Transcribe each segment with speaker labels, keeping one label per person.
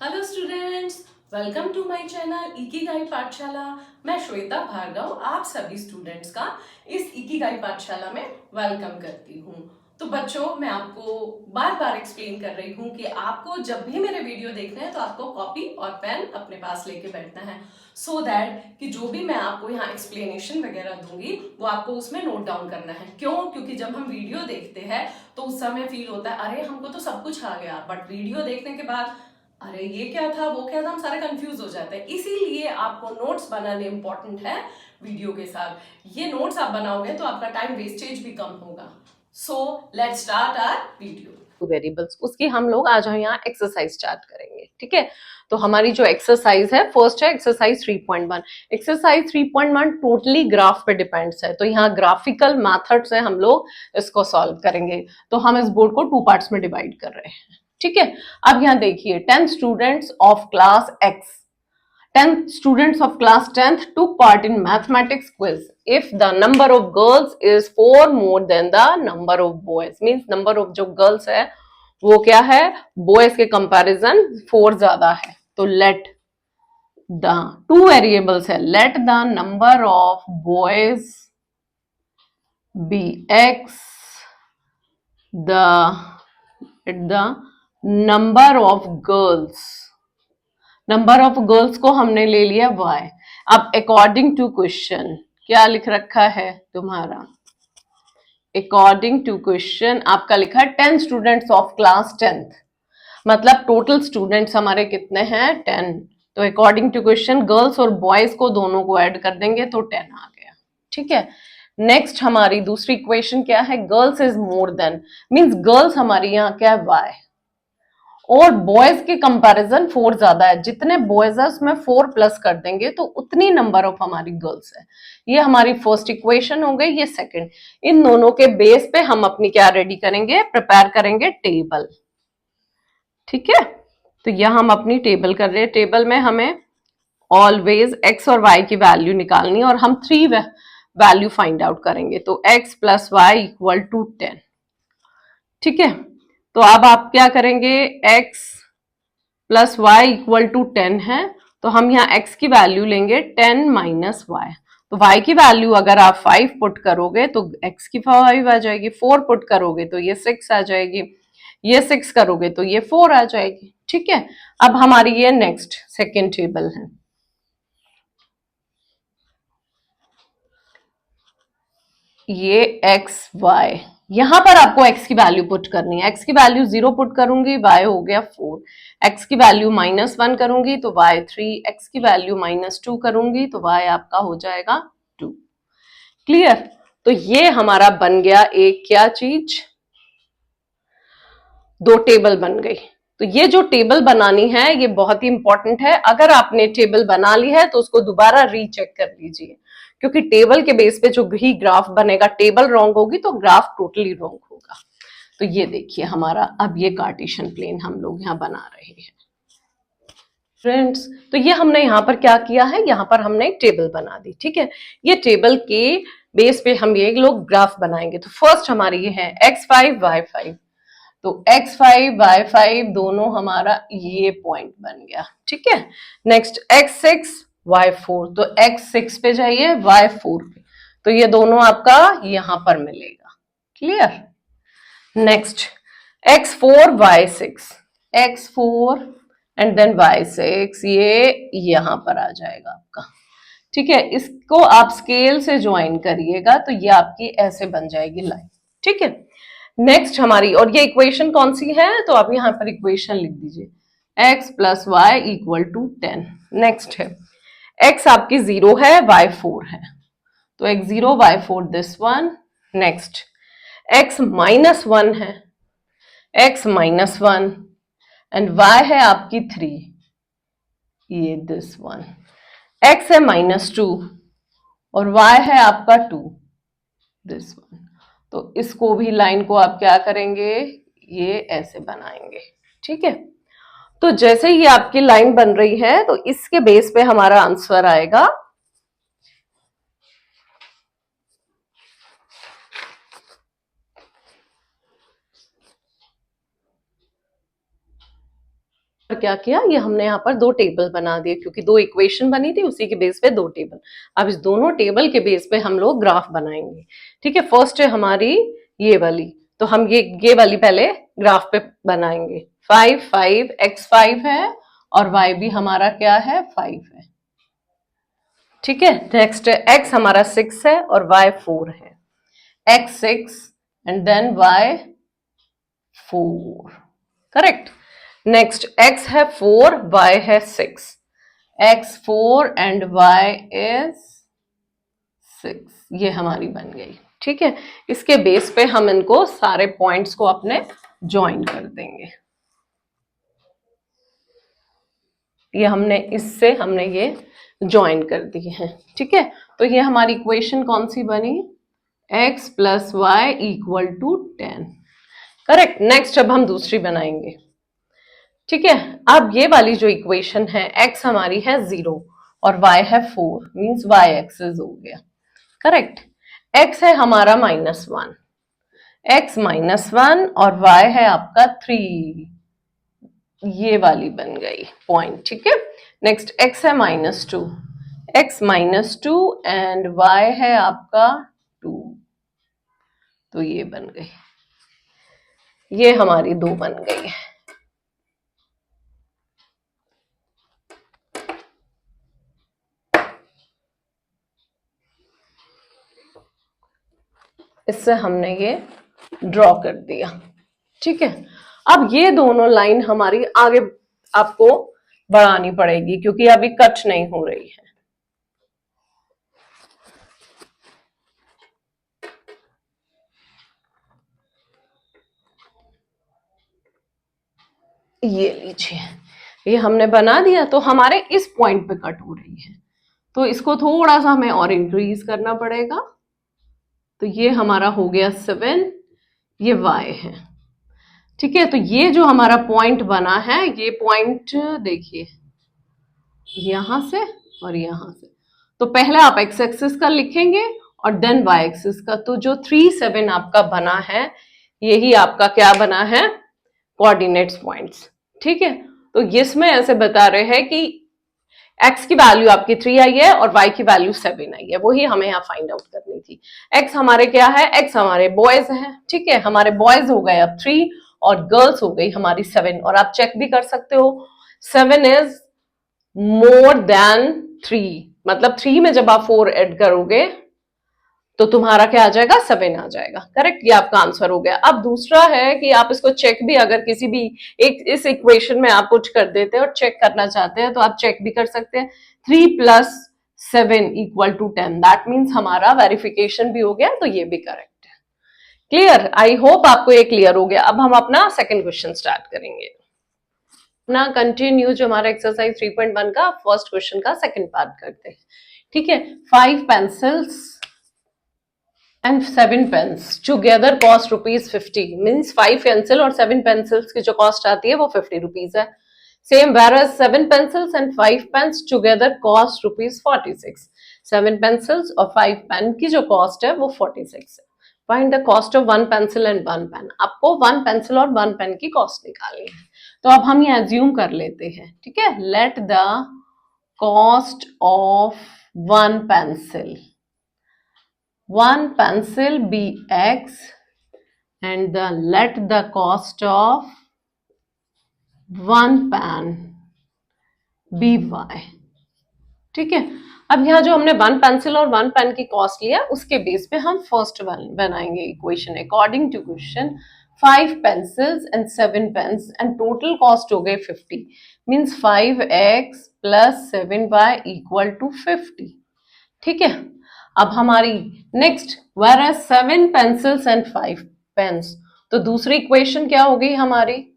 Speaker 1: Hello students, welcome to my channel Ikigai Pathshala. मैं श्वेता भार्गव आप सभी स्टूडेंट्स का इस इकिगाई पाठशाला में वेलकम करती हूँ। तो बच्चों, मैं आपको बार बार एक्सप्लेन कर रही हूँ कि आपको जब भी मेरे वीडियो देखने हैं तो आपको कॉपी और पेन अपने पास लेके बैठना है, सो दैट कि जो भी मैं आपको यहाँ एक्सप्लेनेशन वगैरह दूंगी वो आपको उसमें नोट डाउन करना है। क्यों? क्योंकि जब हम वीडियो देखते हैं तो उस समय फील होता है अरे हमको तो सब कुछ आ गया, बट वीडियो देखने के बाद अरे ये क्या था वो क्या था, हम सारे कंफ्यूज हो जाते हैं। इसीलिए आपको नोट्स बनाने इंपॉर्टेंट है वीडियो के साथ। ये नोट्स आप बनाओगे तो आपका टाइम वेस्टेज भी कम होगा। So let's start our video. Variables उसकी हम लोग आज यहाँ एक्सरसाइज स्टार्ट करेंगे, ठीक है। तो हमारी जो एक्सरसाइज है फर्स्ट है एक्सरसाइज 3.1। एक्सरसाइज 3.1 टोटली ग्राफ पे डिपेंड्स है, तो यहाँ ग्राफिकल मेथड से हम लोग इसको सॉल्व करेंगे। तो हम इस बोर्ड को 2 पार्ट्स में डिवाइड कर रहे हैं, ठीक है। अब यहाँ देखिए 10 students of class x 10 students of class 10th took part in mathematics quiz. If the number of girls is 4 more than the number of boys, means number of जो girls है वो क्या है, boys के comparison 4 ज्यादा है। तो let the two variables है, let the number of boys be x, the number of girls, number of girls को हमने ले लिया y। अब अकॉर्डिंग टू क्वेश्चन क्या लिख रखा है तुम्हारा, अकॉर्डिंग टू क्वेश्चन आपका लिखा है 10 स्टूडेंट्स ऑफ क्लास 10th, मतलब टोटल स्टूडेंट्स हमारे कितने हैं 10। तो अकॉर्डिंग टू क्वेश्चन गर्ल्स और बॉयज को दोनों को ऐड कर देंगे तो 10 आ गया, ठीक है। नेक्स्ट हमारी दूसरी इक्वेशन क्या है, girls is more than, means girls हमारी यहाँ क्या है y, और बॉयज के कंपैरिजन 4 ज्यादा है, जितने बॉयज है उसमें 4 प्लस कर देंगे तो उतनी नंबर ऑफ हमारी गर्ल्स है। ये हमारी फर्स्ट इक्वेशन हो गई। ये सेकंड, इन दोनों के बेस पे हम अपनी क्या रेडी करेंगे, प्रिपेयर करेंगे टेबल, ठीक है। तो यह हम अपनी टेबल कर रहे हैं। टेबल में हमें ऑलवेज एक्स और वाई की वैल्यू निकालनी है और हम 3 वैल्यू फाइंड आउट करेंगे। तो x plus y equal to 10, ठीक है। तो अब आप क्या करेंगे, x plus y equal to 10 है, तो हम यहाँ x की वैल्यू लेंगे 10 माइनस वाई। तो y की वैल्यू अगर आप 5 पुट करोगे तो x की 5 आ जाएगी, 4 पुट करोगे तो ये 6 आ जाएगी, ये 6 करोगे तो ये 4 आ जाएगी, ठीक है। अब हमारी ये नेक्स्ट सेकेंड टेबल है। ये एक्स वाई, यहां पर आपको x की वैल्यू पुट करनी है। x की वैल्यू 0 पुट करूंगी, y हो गया 4। x की वैल्यू -1 करूंगी तो y 3। x की वैल्यू -2 करूंगी तो y आपका हो जाएगा 2। क्लियर? तो ये हमारा बन गया एक क्या चीज, 2 टेबल बन गई। तो ये जो टेबल बनानी है ये बहुत ही इंपॉर्टेंट है। अगर आपने टेबल बना ली है तो उसको दोबारा रीचेक कर लीजिए, क्योंकि टेबल के बेस पे जो भी ग्राफ बनेगा, टेबल रॉन्ग होगी तो ग्राफ टोटली रॉन्ग होगा। तो ये देखिए हमारा अब ये कार्टेशियन प्लेन हम लोग यहाँ बना रहे हैं फ्रेंड्स। तो ये हमने यहाँ पर क्या किया है, यहाँ पर हमने एक टेबल बना दी, ठीक है। ये टेबल के बेस पे हम ये लोग ग्राफ बनाएंगे। तो फर्स्ट हमारी ये है x5 y5, तो x5 y5 दोनों हमारा ये पॉइंट बन गया, ठीक है। नेक्स्ट x6 y4, तो x6 पे जाइए y4 पे, तो ये दोनों आपका यहां पर मिलेगा। Clear? Next x4 y6, x4 and then y6, ये यहां पर आ जाएगा आपका, ठीक है। इसको आप स्केल से ज्वाइन करिएगा तो ये आपकी ऐसे बन जाएगी लाइन, ठीक है। नेक्स्ट हमारी, और ये इक्वेशन कौन सी है, तो आप यहां पर इक्वेशन लिख दीजिए, x plus y equal to 10। Next है x आपकी 0 है, y 4 है, तो x0 y4 this one. Next x -1 है, x -1 एंड y है आपकी 3, ये दिस वन। x है -2 और y है आपका 2, दिस वन। तो इसको भी लाइन को आप क्या करेंगे, ये ऐसे बनाएंगे, ठीक है। तो जैसे ही आपकी लाइन बन रही है तो इसके बेस पे हमारा आंसर आएगा क्या किया, ये हमने यहाँ पर दो टेबल बना दिए, क्योंकि दो इक्वेशन बनी थी उसी के बेस पे दो टेबल। अब इस दोनों टेबल के बेस पे हम लोग ग्राफ बनाएंगे। ठीक है, फर्स्ट है हमारी ये वाली, तो हम ये वाली पहले ग्राफ पे बनाएंगे। 5 5 x5 है और y भी हमारा क्या है, 5 है। ठीक है, नेक्स्ट x हमारा 6 है और y 4 है। x 6 and then y 4, correct. Next x है 4, y है 6, x 4 एंड y इज 6, ये हमारी बन गई। ठीक है, इसके बेस पे हम इनको सारे पॉइंट्स को अपने ज्वाइन कर देंगे। ये हमने ये ज्वाइन कर दिए हैं। ठीक है, तो ये हमारी इक्वेशन कौन सी बनी, x plus y equal to 10, correct. Next अब हम दूसरी बनाएंगे। ठीक है, अब ये वाली जो इक्वेशन है, x हमारी है 0 और y है 4, मींस y एक्सिस हो गया, करेक्ट। x है हमारा -1, x -1 और y है आपका 3, ये वाली बन गई पॉइंट। ठीक है, नेक्स्ट x है -2, x -2 एंड y है आपका 2, तो ये बन गई, ये हमारी दो बन गई है। इससे हमने ये ड्रॉ कर दिया। ठीक है, अब ये दोनों लाइन हमारी आगे आपको बढ़ानी पड़ेगी, क्योंकि अभी कट नहीं हो रही है। ये लीजिए, ये हमने बना दिया, तो हमारे इस पॉइंट पे कट हो रही है, तो इसको थोड़ा सा हमें और इंक्रीज करना पड़ेगा। तो ये हमारा हो गया 7, ये y है। ठीक है, तो ये जो हमारा पॉइंट बना है, ये पॉइंट देखिए यहां से और यहां से, तो पहले आप x एक्सिस का लिखेंगे और देन y एक्सिस का, तो जो 3 7 आपका बना है, यही आपका क्या बना है, कोऑर्डिनेट्स पॉइंट्स। ठीक है, तो इसमें ऐसे बता रहे हैं कि x की वैल्यू आपकी 3 आई है और y की वैल्यू 7 आई है, वही हमें यहाँ फाइंड आउट करनी थी। x हमारे क्या है, x हमारे बॉयज हैं। ठीक है, हमारे बॉयज हो गए अब 3 और गर्ल्स हो गई हमारी 7, और आप चेक भी कर सकते हो 7 इज मोर देन 3, मतलब 3 में जब आप 4 ऐड करोगे तो तुम्हारा क्या आ जाएगा, 7 आ जाएगा, करेक्ट। ये आपका आंसर हो गया। अब दूसरा है कि आप इसको चेक भी, अगर किसी भी एक इस इक्वेशन में आप कुछ कर देते हैं और चेक करना चाहते हैं, तो आप चेक भी कर सकते हैं। 3 + 7 = 10, दैट मीन्स हमारा वेरिफिकेशन भी हो गया, तो ये भी करेक्ट है। क्लियर, आई होप आपको ये क्लियर हो गया। अब हम अपना सेकेंड क्वेश्चन स्टार्ट करेंगे। अपना कंटिन्यू जो हमारा एक्सरसाइज 3.1 का फर्स्ट क्वेश्चन का सेकेंड पार्ट करते हैं। ठीक है, 5 pencils and 7 pens together cost ₹50, means 5 pencil और 7 pencils की जो cost आती है वो ₹50 है। Same, whereas 7 pencils and 5 pens together cost ₹46। 7 pencils और 5 pen की जो cost है वो 46 है। Find the cost of 1 pencil and 1 pen। आपको 1 pencil और 1 pen की cost निकालनी है। तो अब हम ये assume कर लेते हैं। ठीक है, let the cost of 1 pencil be x and let the cost of 1 pen be y। ठीक है, अब यहाँ जो हमने 1 पेंसिल और 1 पेन की कॉस्ट लिया, उसके बेस पे हम फर्स्ट बनाएंगे equation. According to question 5 pencils and 7 pens and total cost हो गए 50, मीन्स 5x + 7y = 50। ठीक है, अब हमारी next, whereas 7 pencils and 5 pens, तो दूसरी इक्वेशन क्या हो गई हमारी,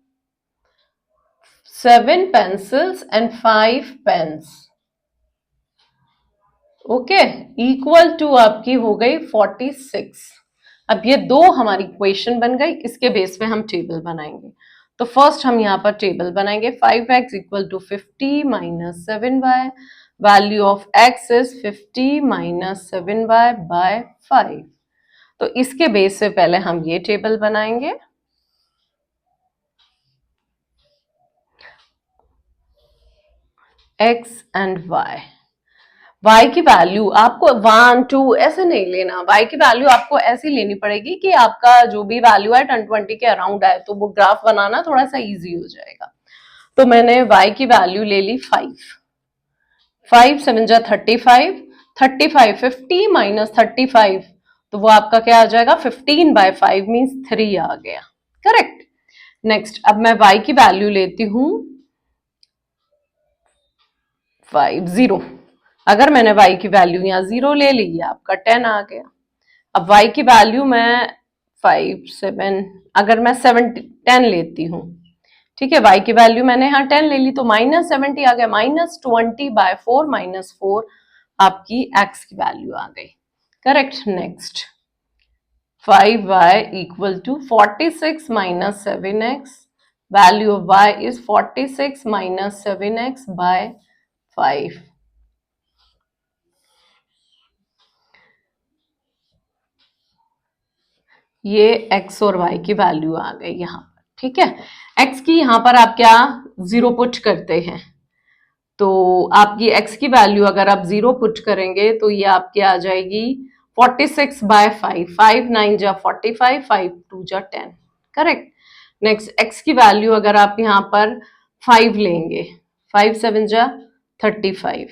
Speaker 1: 7 pencils and 5 pens, okay, equal to आपकी हो गई 46। अब ये दो हमारी इक्वेशन बन गई, इसके बेस पे हम टेबल बनाएंगे। तो फर्स्ट हम यहाँ पर टेबल बनाएंगे। 5x = 50 - 7y, value of x is 50 - 7y / 5। तो इसके बेस से पहले हम ये टेबल बनाएंगे। X and y. y की वैल्यू आपको 1 2 ऐसे नहीं लेना, y की वैल्यू आपको ऐसी लेनी पड़ेगी कि आपका जो भी वैल्यू है 10-20 के अराउंड आए, तो वो ग्राफ बनाना थोड़ा सा इजी हो जाएगा। तो मैंने y की वैल्यू ले ली 5, 5 7 जा 35, 35 50 माइनस 35, तो वो आपका क्या आ जाएगा 15/5 मीन्स 3 आ गया, करेक्ट। नेक्स्ट अब मैं y की वैल्यू लेती हूं 5 0। अगर मैंने y की वैल्यू यहाँ 0 ले ली, आपका 10 आ गया। अब y की वैल्यू मैं 5 7, अगर मैं 10 लेती हूँ, ठीक है, y की वैल्यू मैंने यहाँ 10 ले ली तो -70 आ गया, -20/4 -4 आपकी x की वैल्यू आ गई, correct. Next 5y equal to 46 minus 7x, value of y is 46 minus 7x by 5। ये x और y की वैल्यू आ गई यहाँ पर, ठीक है। x की यहाँ पर आप क्या 0 पुट करते हैं, तो आपकी x की वैल्यू अगर आप 0 पुट करेंगे तो ये आपके आ जाएगी 46/5, 5 9 जा 45, 5 2 जा 10, करेक्ट। नेक्स्ट x की वैल्यू अगर आप यहाँ पर 5 लेंगे, 5 7 जा 35,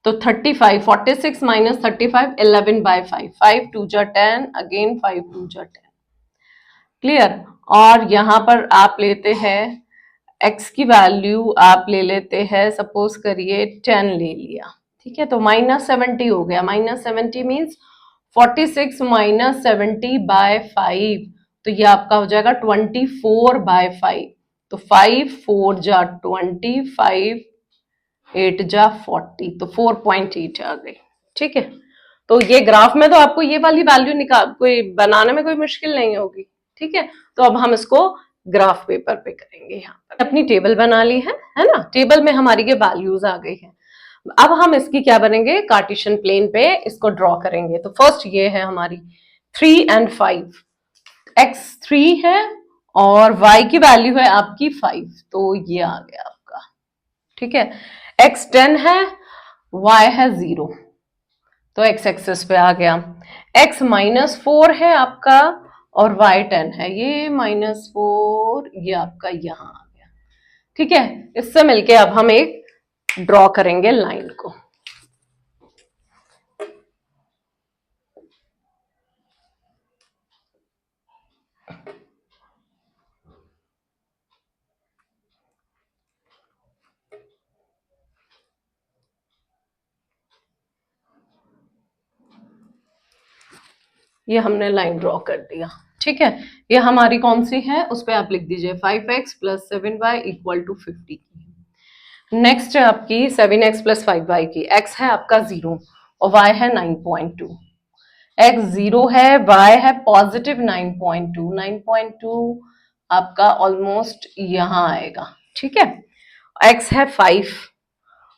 Speaker 1: तो 35 46 माइनस 35 11/5, 5 2 जा 10, अगेन 5 2 जा 10, क्लियर। और यहाँ पर आप लेते हैं x की वैल्यू, आप ले लेते हैं सपोज करिए 10 ले लिया, ठीक है, तो -70 हो गया, -70 मीन्स 46 माइनस 70/5, तो ये आपका हो जाएगा 24/5, तो 5 4 जा 20, 5 8 जा 40, तो 4.8 आ गई, ठीक है। तो ये ग्राफ में तो आपको ये वाली वैल्यू निकाल कोई बनाने में कोई मुश्किल नहीं होगी, ठीक है। तो अब हम इसको ग्राफ पेपर पे करेंगे। यहाँ पर अपनी टेबल बना ली है ना, टेबल में हमारी ये वैल्यूज आ गई है। अब हम इसकी क्या बनेंगे, कार्टेशियन प्लेन पे इसको ड्रॉ करेंगे। तो फर्स्ट ये है हमारी 3 and 5, x 3 है और y की वैल्यू है आपकी 5, तो ये आ गया आपका, ठीक है। x 10 है, y है 0, तो x एक्सेस पे आ गया। x -4 है आपका और y 10 है, ये -4, ये आपका यहां आ गया, ठीक है। इससे मिलके अब हम एक ड्रॉ करेंगे लाइन को। ये हमने लाइन ड्रॉ कर दिया, ठीक है। ये हमारी कौन सी है, उस पर आप लिख दीजिए 5x + 7y = 50। नेक्स्ट है आपकी 7x + 5y की, x है आपका 0 और y है 9.2, x 0 है, y है पॉजिटिव 9.2, 9.2 आपका ऑलमोस्ट यहां आएगा, ठीक है। x है 5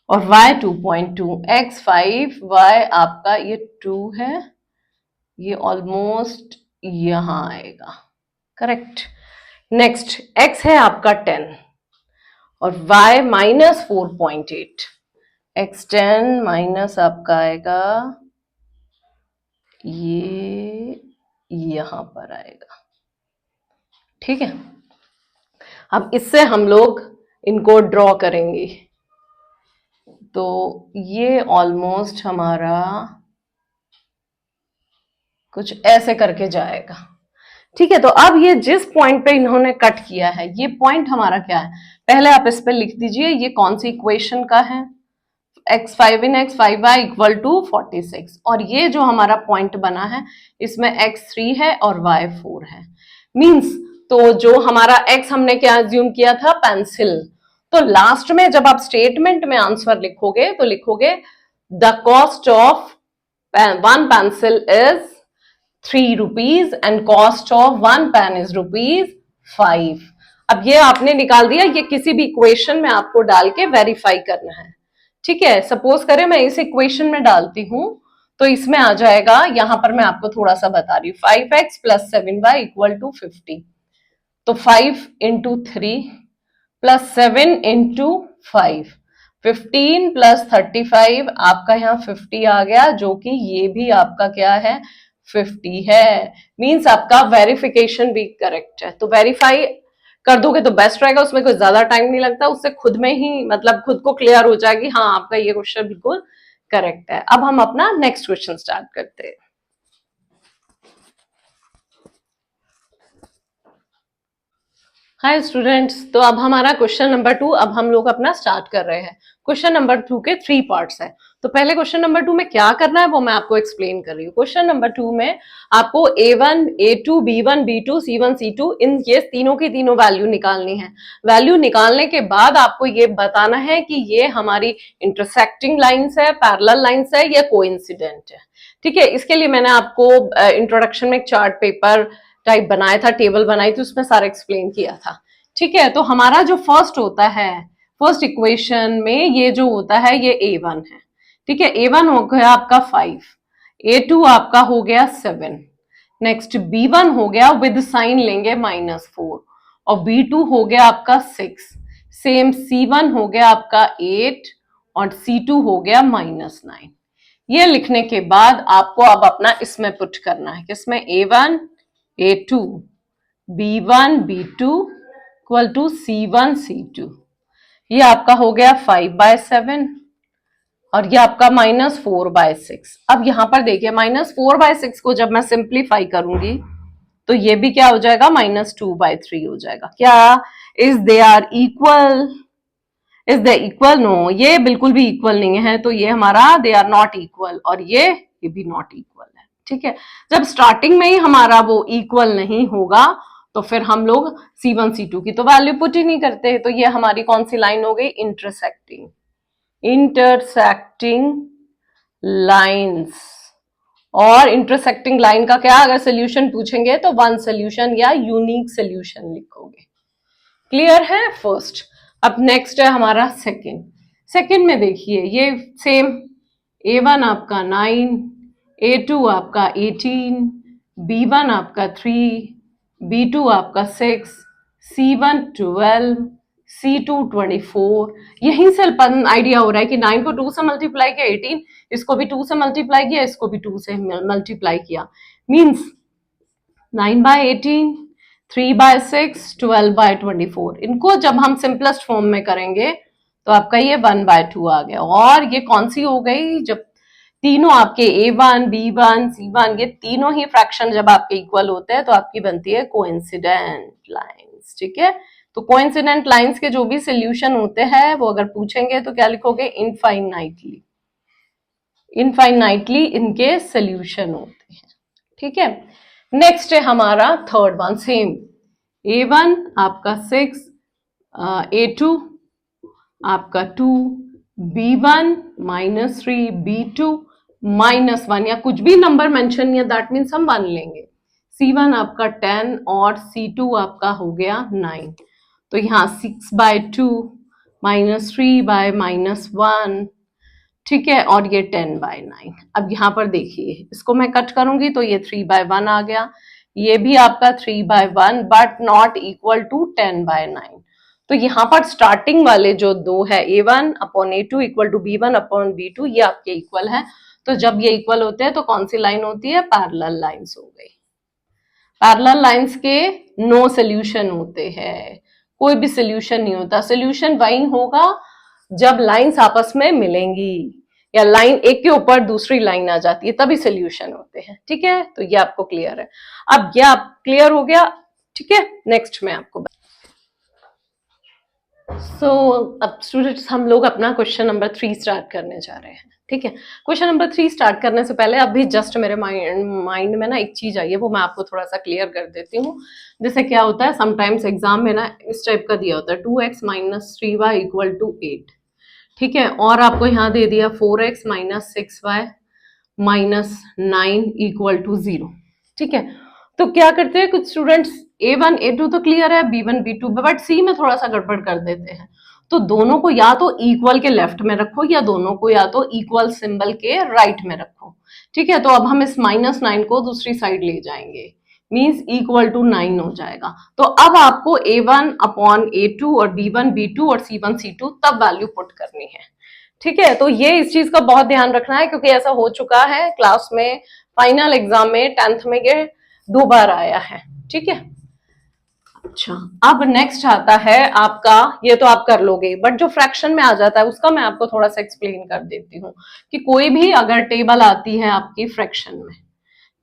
Speaker 1: और y 2.2, x 5, y आपका ये 2 है, ये ऑलमोस्ट यहां आएगा, करेक्ट। नेक्स्ट x है आपका 10 और y -4.8, x 10 माइनस आपका आएगा ये यहां पर आएगा, ठीक है। अब इससे हम लोग इनको ड्रॉ करेंगे, तो ये ऑलमोस्ट हमारा कुछ ऐसे करके जाएगा, ठीक है। तो अब ये जिस पॉइंट पे इन्होंने कट किया है, ये पॉइंट हमारा क्या है, पहले आप इस पे लिख दीजिए ये कौन सी इक्वेशन का है, x 5 in x 5y = 46, और ये जो हमारा पॉइंट बना है इसमें x 3 है और y 4 है, मींस तो जो हमारा x हमने क्या अज्यूम किया था, पेंसिल, तो लास्ट में जब आप स्टेटमेंट में आंसर लिखोगे तो लिखोगे the cost of one pencil is 3 rupees and cost of 1 pen is ₹5। अब ये आपने निकाल दिया, ये किसी भी इक्वेशन में आपको डाल के वेरीफाई करना है, ठीक है। सपोज करें मैं इस इक्वेशन में डालती हूं तो इसमें आ जाएगा, यहां पर मैं आपको थोड़ा सा बता रही हूँ, 5x + 7y = 50, तो 5 × 3 + 7 × 5, 15 प्लस 35 आपका यहाँ 50 आ गया, जो कि ये भी आपका क्या है, 50 है। मींस आपका वेरिफिकेशन भी करेक्ट है। तो वेरीफाई कर दोगे तो बेस्ट रहेगा, उसमें कोई ज्यादा टाइम नहीं लगता, उससे खुद में ही मतलब खुद को क्लियर हो जाएगी, हाँ आपका ये क्वेश्चन बिल्कुल करेक्ट है। अब हम अपना नेक्स्ट क्वेश्चन स्टार्ट करते हैं। हाय स्टूडेंट्स, तो अब हमारा क्वेश्चन नंबर 2 अब हम लोग अपना स्टार्ट कर रहे हैं। क्वेश्चन नंबर 2 के 3 पार्ट्स है। तो पहले क्वेश्चन नंबर 2 में क्या करना है वो मैं आपको एक्सप्लेन कर रही हूँ। क्वेश्चन नंबर 2 में आपको A1, A2, B1, B2, C1, C2 इन ये तीनों की तीनों वैल्यू निकालनी है। वैल्यू निकालने के बाद आपको ये बताना है कि ये हमारी इंटरसेक्टिंग लाइंस है, पैरेलल लाइंस है या कोइंसिडेंट है। ठीक है, इसके लिए मैंने आपको इंट्रोडक्शन में एक चार्ट पेपर टाइप बनाया था, टेबल बनाई थी, उसमें सारा एक्सप्लेन किया था। ठीक है, तो हमारा जो फर्स्ट होता है, फर्स्ट इक्वेशन में ये जो होता है ये A1 है। ठीक है, A1 हो गया आपका 5, A2 आपका हो गया 7, नेक्स्ट B1 हो गया विद साइन लेंगे -4 और B2 हो गया आपका 6, सेम C1 हो गया आपका 8 और C2 हो गया -9। ये लिखने के बाद आपको अब अपना इसमें पुट करना है, किसमें, A1, A2, B1, B2 equal to C1, C2। ये आपका हो गया 5/7 और ये आपका -4/6। अब यहां पर देखिए -4/6 को जब मैं सिंप्लीफाई करूंगी तो ये भी क्या हो जाएगा, -2/3 हो जाएगा। क्या is they are equal, is they equal, no ये बिल्कुल भी इक्वल नहीं है, तो ये हमारा दे आर नॉट इक्वल और ये भी नॉट इक्वल है। ठीक है, जब स्टार्टिंग में ही हमारा वो इक्वल नहीं होगा तो फिर हम लोग C1, C2 की तो वैल्यू पुट ही नहीं करते। तो ये हमारी कौन सी लाइन हो गई, इंटरसेक्टिंग, इंटरसेक्टिंग लाइंस। और इंटरसेक्टिंग लाइन का क्या, अगर सोल्यूशन पूछेंगे तो वन सोल्यूशन या यूनिक सोल्यूशन लिखोगे। क्लियर है फर्स्ट। अब नेक्स्ट है हमारा सेकंड। सेकंड में देखिए ये सेम, A1 आपका 9, A2 आपका 18, B1 आपका 3, B2 आपका 6, C1 12, C2 24। यहीं से आइडिया हो रहा है कि 9 को 2 से मल्टीप्लाई किया, 18 इसको भी 2 से मल्टीप्लाई किया, इसको भी 2 से मल्टीप्लाई किया, मींस 9/18, 3/6, 12/24। इनको जब हम सिंपलेस्ट फॉर्म में करेंगे तो आपका ये 1/2 आ गया। और ये कौन सी हो गई, जब तीनों आपके A1, B1, C1 ये तीनों ही फ्रैक्शन जब आपके इक्वल होते हैं तो आपकी बनती है कोइंसिडेंट लाइंस। ठीक है, तो कोइंसिडेंट लाइंस के जो भी सोल्यूशन होते हैं वो अगर पूछेंगे तो क्या लिखोगे, इनफाइनाइटली, इनफाइनाइटली इनके सोल्यूशन होते हैं। ठीक है, नेक्स्ट है हमारा थर्ड वन, सेम A1 आपका 6, A2 आपका 2, B1 -3, B2 -1 या कुछ भी नंबर मेंशन नहीं है, दैट मीन्स हम 1 लेंगे, C1 आपका 10 और C2 आपका हो गया 9। तो यहाँ 6/2 -3/-1, ठीक है, और ये 10/9। अब यहाँ पर देखिए इसको मैं कट करूंगी तो ये 3/1 आ गया, ये भी आपका 3/1 बट नॉट इक्वल टू 10/9। तो यहाँ पर स्टार्टिंग वाले जो दो है A1/A2 इक्वल टू B1/B2 ये आपके इक्वल है। तो जब ये इक्वल होते हैं तो कौन सी लाइन होती है, पैरेलल लाइंस हो गई। पैरेलल लाइंस के नो सोल्यूशन होते हैं, कोई भी सोल्यूशन नहीं होता। सोल्यूशन वही होगा जब लाइंस आपस में मिलेंगी या लाइन एक के ऊपर दूसरी लाइन आ जाती है, तभी सोल्यूशन होते हैं। ठीक है, तो ये आपको क्लियर है। अब ये आप क्लियर हो गया। ठीक है, नेक्स्ट में आपको अब स्टूडेंट्स हम लोग अपना क्वेश्चन नंबर 3 स्टार्ट करने जा रहे हैं। ठीक है, क्वेश्चन नंबर 3 स्टार्ट करने से पहले अभी जस्ट मेरे माइंड में ना एक चीज आई है, वो मैं आपको थोड़ा सा क्लियर कर देती हूँ। जैसे क्या होता है, समटाइम्स एग्जाम में ना इस टाइप का दिया होता है 2x - 3y इक्वल टू 8। ठीक है, और आपको यहाँ दे दिया 4x - 6y - 9 इक्वल टू 0। ठीक है, तो क्या करते हैं कुछ स्टूडेंट्स, A1 A2 तो क्लियर है, B1 B2, बट C में थोड़ा सा गड़बड़ कर देते हैं। तो दोनों को या तो इक्वल के लेफ्ट में रखो या दोनों को या तो इक्वल सिंबल के राइट में रखो। ठीक है, तो अब हम इस -9 को दूसरी साइड ले जाएंगे, मीन्स इक्वल टू 9 हो जाएगा। तो अब आपको A1 अपॉन A2 और B1 B2 और C1 C2 तब वैल्यू पुट करनी है। ठीक है, तो ये इस चीज का बहुत ध्यान रखना है, क्योंकि ऐसा हो चुका है क्लास में, फाइनल एग्जाम में 10th में ये 2 बार आया है। ठीक है, अच्छा अब नेक्स्ट आता है आपका, ये तो आप कर लोगे, बट जो फ्रैक्शन में आ जाता है उसका मैं आपको थोड़ा सा एक्सप्लेन कर देती हूँ कि कोई भी अगर टेबल आती है आपकी फ्रैक्शन में,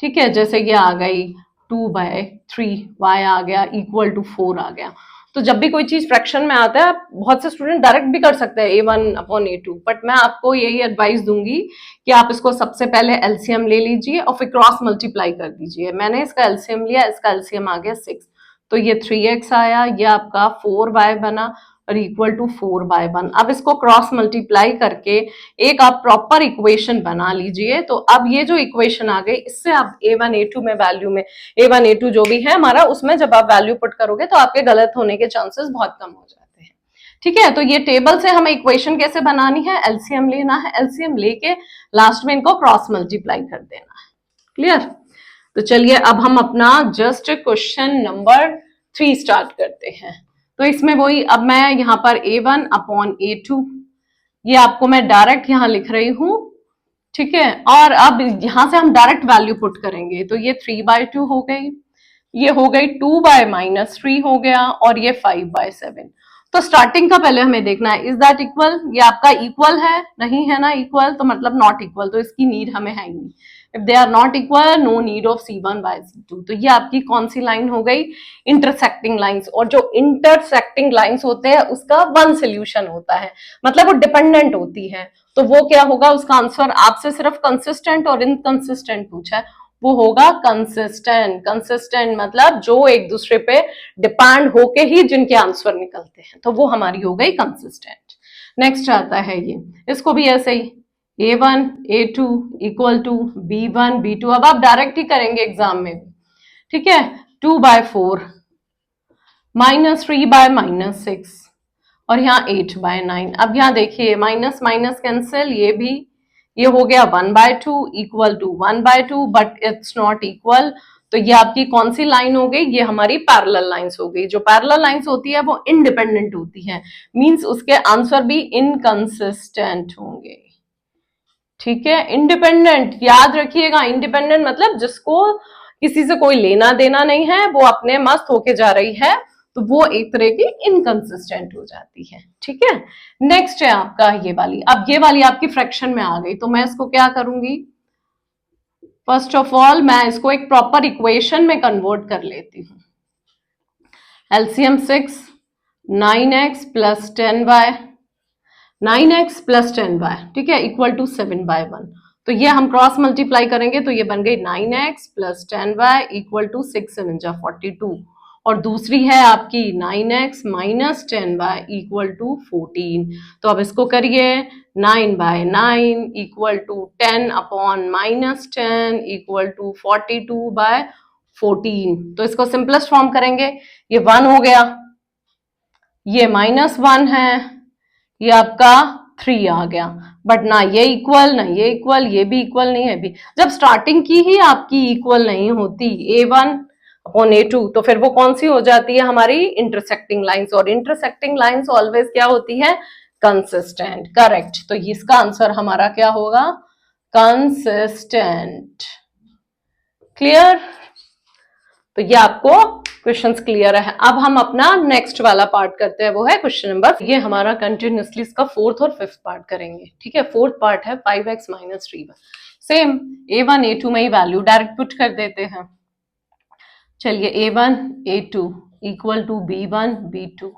Speaker 1: ठीक है, जैसे ये आ गई 2/3 y आ गया इक्वल टू 4 आ गया। तो जब भी कोई चीज फ्रैक्शन में आता है, बहुत से स्टूडेंट डायरेक्ट भी कर सकते हैं A1 अपॉन A2, बट मैं आपको यही एडवाइस दूंगी कि आप इसको सबसे पहले एलसीएम ले लीजिए और फिर क्रॉस मल्टीप्लाई कर दीजिए। मैंने इसका एलसीएम लिया, इसका एलसीएम आ गया 6, तो ये 3x आया, ये आपका 4y बना और इक्वल टू 4/1। अब इसको क्रॉस मल्टीप्लाई करके एक आप प्रॉपर इक्वेशन बना लीजिए। तो अब ये जो इक्वेशन आ गई, इससे आप A1 A2 में वैल्यू में A1 A2 जो भी है हमारा, उसमें जब आप वैल्यू पुट करोगे तो आपके गलत होने के चांसेस बहुत कम हो जाते हैं। ठीक है, तो ये टेबल से हमें इक्वेशन कैसे बनानी है, एलसीएम लेना है, एलसीएम लेके लास्ट में इनको क्रॉस मल्टीप्लाई कर देना है। क्लियर? तो चलिए अब हम अपना जस्ट क्वेश्चन नंबर 3 स्टार्ट करते हैं। तो इसमें वही, अब मैं यहाँ पर A1 अपॉन A2, ये आपको मैं डायरेक्ट यहाँ लिख रही हूं। ठीक है, और अब यहां से हम डायरेक्ट वैल्यू पुट करेंगे, तो ये 3/2 हो गई, ये हो गई 2/-3 हो गया, और ये 5/7। तो स्टार्टिंग का पहले हमें देखना है, इज दैट इक्वल, ये आपका इक्वल है, नहीं है ना इक्वल, तो मतलब नॉट इक्वल, तो इसकी नीड हमें है ही नहीं। If they are not equal, no need of C1/C2। तो ये आपकी कौन सी लाइन हो गई, इंटरसेक्टिंग लाइंस। और जो इंटरसेक्टिंग लाइंस होते हैं उसका वन सोल्यूशन होता है, मतलब वो डिपेंडेंट होती है। तो वो क्या होगा, उसका आंसर आपसे सिर्फ कंसिस्टेंट और इनकंसिस्टेंट पूछा है, वो होगा कंसिस्टेंट। कंसिस्टेंट मतलब जो एक दूसरे पे डिपेंड होके ही जिनके आंसर निकलते हैं, तो वो हमारी हो गई कंसिस्टेंट। नेक्स्ट आता है ये, इसको भी ऐसे ही A1 A2 equal to B1 B2, अब आप डायरेक्ट ही करेंगे एग्जाम में भी। ठीक है, 2/4 -3/-6 और यहाँ 8/9। अब यहाँ देखिए माइनस माइनस कैंसिल, ये भी, ये हो गया 1/2 equal to 1/2, but it's not equal. तो ये आपकी कौन सी लाइन हो गई, ये हमारी पैरेलल लाइंस हो गई। जो पैरेलल लाइंस होती है वो इंडिपेंडेंट होती है, मींस उसके आंसर भी इनकंसिस्टेंट होंगे। ठीक है, इंडिपेंडेंट याद रखिएगा, इंडिपेंडेंट मतलब जिसको किसी से कोई लेना देना नहीं है, वो अपने मस्त होके जा रही है, तो वो एक तरह की इनकंसिस्टेंट हो जाती है। ठीक है, नेक्स्ट है आपका ये वाली। अब ये वाली आपकी फ्रैक्शन में आ गई, तो मैं इसको क्या करूंगी, फर्स्ट ऑफ ऑल मैं इसको एक प्रॉपर इक्वेशन में कन्वर्ट कर लेती हूँ। LCM 6, 9x plus 10y, 9x plus 10y, ठीक है, इक्वल टू 7/1। तो ये हम क्रॉस मल्टीप्लाई करेंगे, तो ये बन गई 9x plus 10y equal to 6×7=42, और दूसरी है आपकी 9x minus 10y equal to 14। तो अब इसको करिए, 9/9 इक्वल टू 10/-10 इक्वल टू 42/14। तो इसको सिंपलेस्ट फॉर्म करेंगे, ये 1 हो गया, ये -1 है, ये आपका 3 आ गया, बट ना ये इक्वल ना ये इक्वल, ये भी इक्वल नहीं है भी। जब स्टार्टिंग की ही आपकी इक्वल नहीं होती A1 अपॉन A2, तो फिर वो कौन सी हो जाती है, हमारी इंटरसेक्टिंग लाइंस। और इंटरसेक्टिंग लाइंस ऑलवेज क्या होती है, कंसिस्टेंट। करेक्ट, तो इसका आंसर हमारा क्या होगा, कंसिस्टेंट। क्लियर? तो ये आपको क्वेश्चंस क्लियर है। अब हम अपना नेक्स्ट वाला पार्ट करते हैं, वो है क्वेश्चन नंबर, ये हमारा कंटिन्यूसली इसका 4th और 5th पार्ट करेंगे। ठीक है, 4th पार्ट है 5x minus 3y। Same A1 A2 में ही वैल्यू डायरेक्ट पुट कर देते हैं। चलिए A1 A2 equal to B1 B2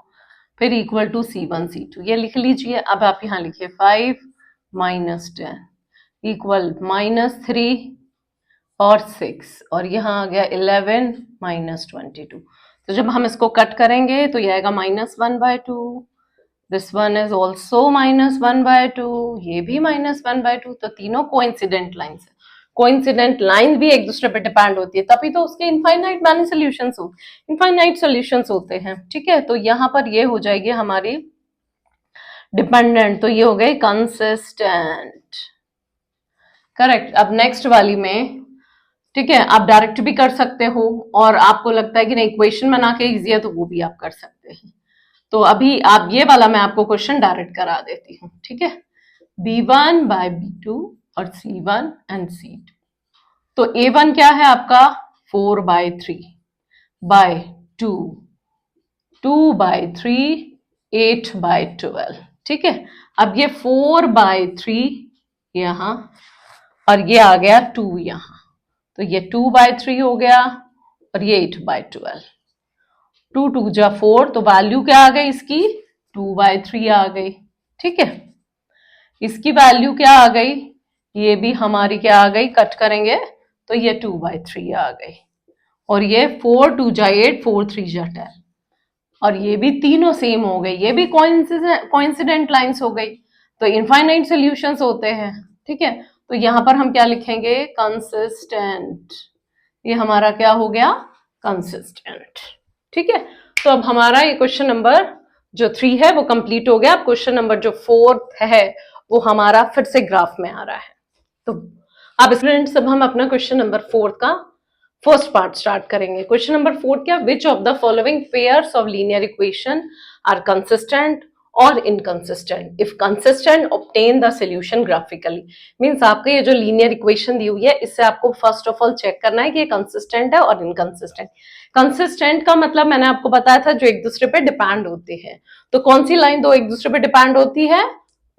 Speaker 1: फिर इक्वल टू C1 C2, ये लिख लीजिए। अब आप यहाँ लिखिए 5 माइनस 10 इक्वल -3 और 6, और यहाँ आ गया 11 माइनस 22। तो जब हम इसको कट करेंगे तो ये आएगा -1/2, दिस वन इज ऑल्सो -1/2, ये भी -1/2। तो तीनों कोइंसिडेंट लाइंस है। कोइंसिडेंट लाइन भी एक दूसरे पे डिपेंड होती है, तभी तो उसके इनफाइनाइट मैनी सॉल्यूशंस हो, इनफाइनाइट सॉल्यूशंस होते हैं। ठीक है, तो यहाँ पर ये हो जाएगी हमारी डिपेंडेंट, तो ये हो गई कंसिस्टेंट। करेक्ट। अब नेक्स्ट वाली में ठीक है, आप डायरेक्ट भी कर सकते हो, और आपको लगता है कि नहीं इक्वेशन बना के इजी है तो वो भी आप कर सकते हैं। तो अभी आप ये वाला मैं आपको क्वेश्चन डायरेक्ट करा देती हूँ, ठीक है। B1 बाय B2 और C1 एंड C2। तो A1 क्या है आपका 4/3 बाय 2, 2/3, 8/12, ठीक है। अब ये 4/3 यहां, और ये आ गया 2 यहां, तो ये 2/3 हो गया, और ये 8/12। 2 2 जा 4, तो वैल्यू क्या आ गई इसकी 2/3 आ गई, ठीक है। इसकी वैल्यू क्या आ गई, ये भी हमारी क्या आ गई, कट करेंगे तो ये 2/3 आ गई, और ये 4 2 जा 8, 4 3 जा 10, और ये भी तीनों सेम हो गई, ये भी कोइंसिडेंट लाइंस हो गई। तो इनफाइनाइट सॉल्यूशंस होते हैं, ठीक है। तो यहां पर हम क्या लिखेंगे, कंसिस्टेंट। ये हमारा क्या हो गया, कंसिस्टेंट, ठीक है। तो अब हमारा ये क्वेश्चन नंबर जो 3 है वो कंप्लीट हो गया। अब क्वेश्चन नंबर जो 4 है वो हमारा फिर से ग्राफ में आ रहा है। तो अब स्टूडेंट्स अब हम अपना क्वेश्चन नंबर 4 का फर्स्ट पार्ट स्टार्ट करेंगे। क्वेश्चन नंबर 4 क्या, which of the following pairs of linear equation are consistent और inconsistent, if consistent obtain the solution graphically. Means आपको ये जो लीनियर इक्वेशन दी हुई है इससे आपको फर्स्ट ऑफ ऑल चेक करना है कि ये कंसिस्टेंट है और इनकंसिस्टेंट। कंसिस्टेंट का मतलब मैंने आपको बताया था जो एक दूसरे पे डिपेंड होते हैं। तो कौन सी लाइन दो एक दूसरे पे डिपेंड होती है,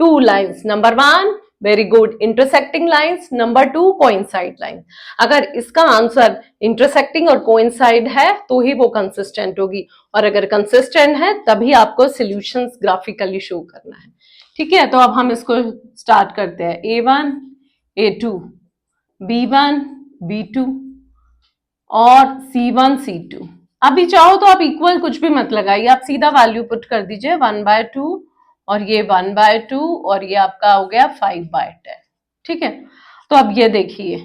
Speaker 1: 2 lines. Number 1 very good, intersecting lines. Number 2 coincide line. अगर इसका आंसर इंटरसेक्टिंग और कोइंसाइड है तो ही वो कंसिस्टेंट होगी, और अगर कंसिस्टेंट है तभी आपको सॉल्यूशंस ग्राफिकली शो करना है, ठीक है। तो अब हम इसको स्टार्ट करते हैं। A1 A2, B1 B2 और C1 C2। अभी चाहो तो आप इक्वल कुछ भी मत लगाइए, आप सीधा वैल्यू पुट कर दीजिए 1/2, और ये 1/2, और ये आपका हो गया 5/10, ठीक है। तो अब ये देखिए,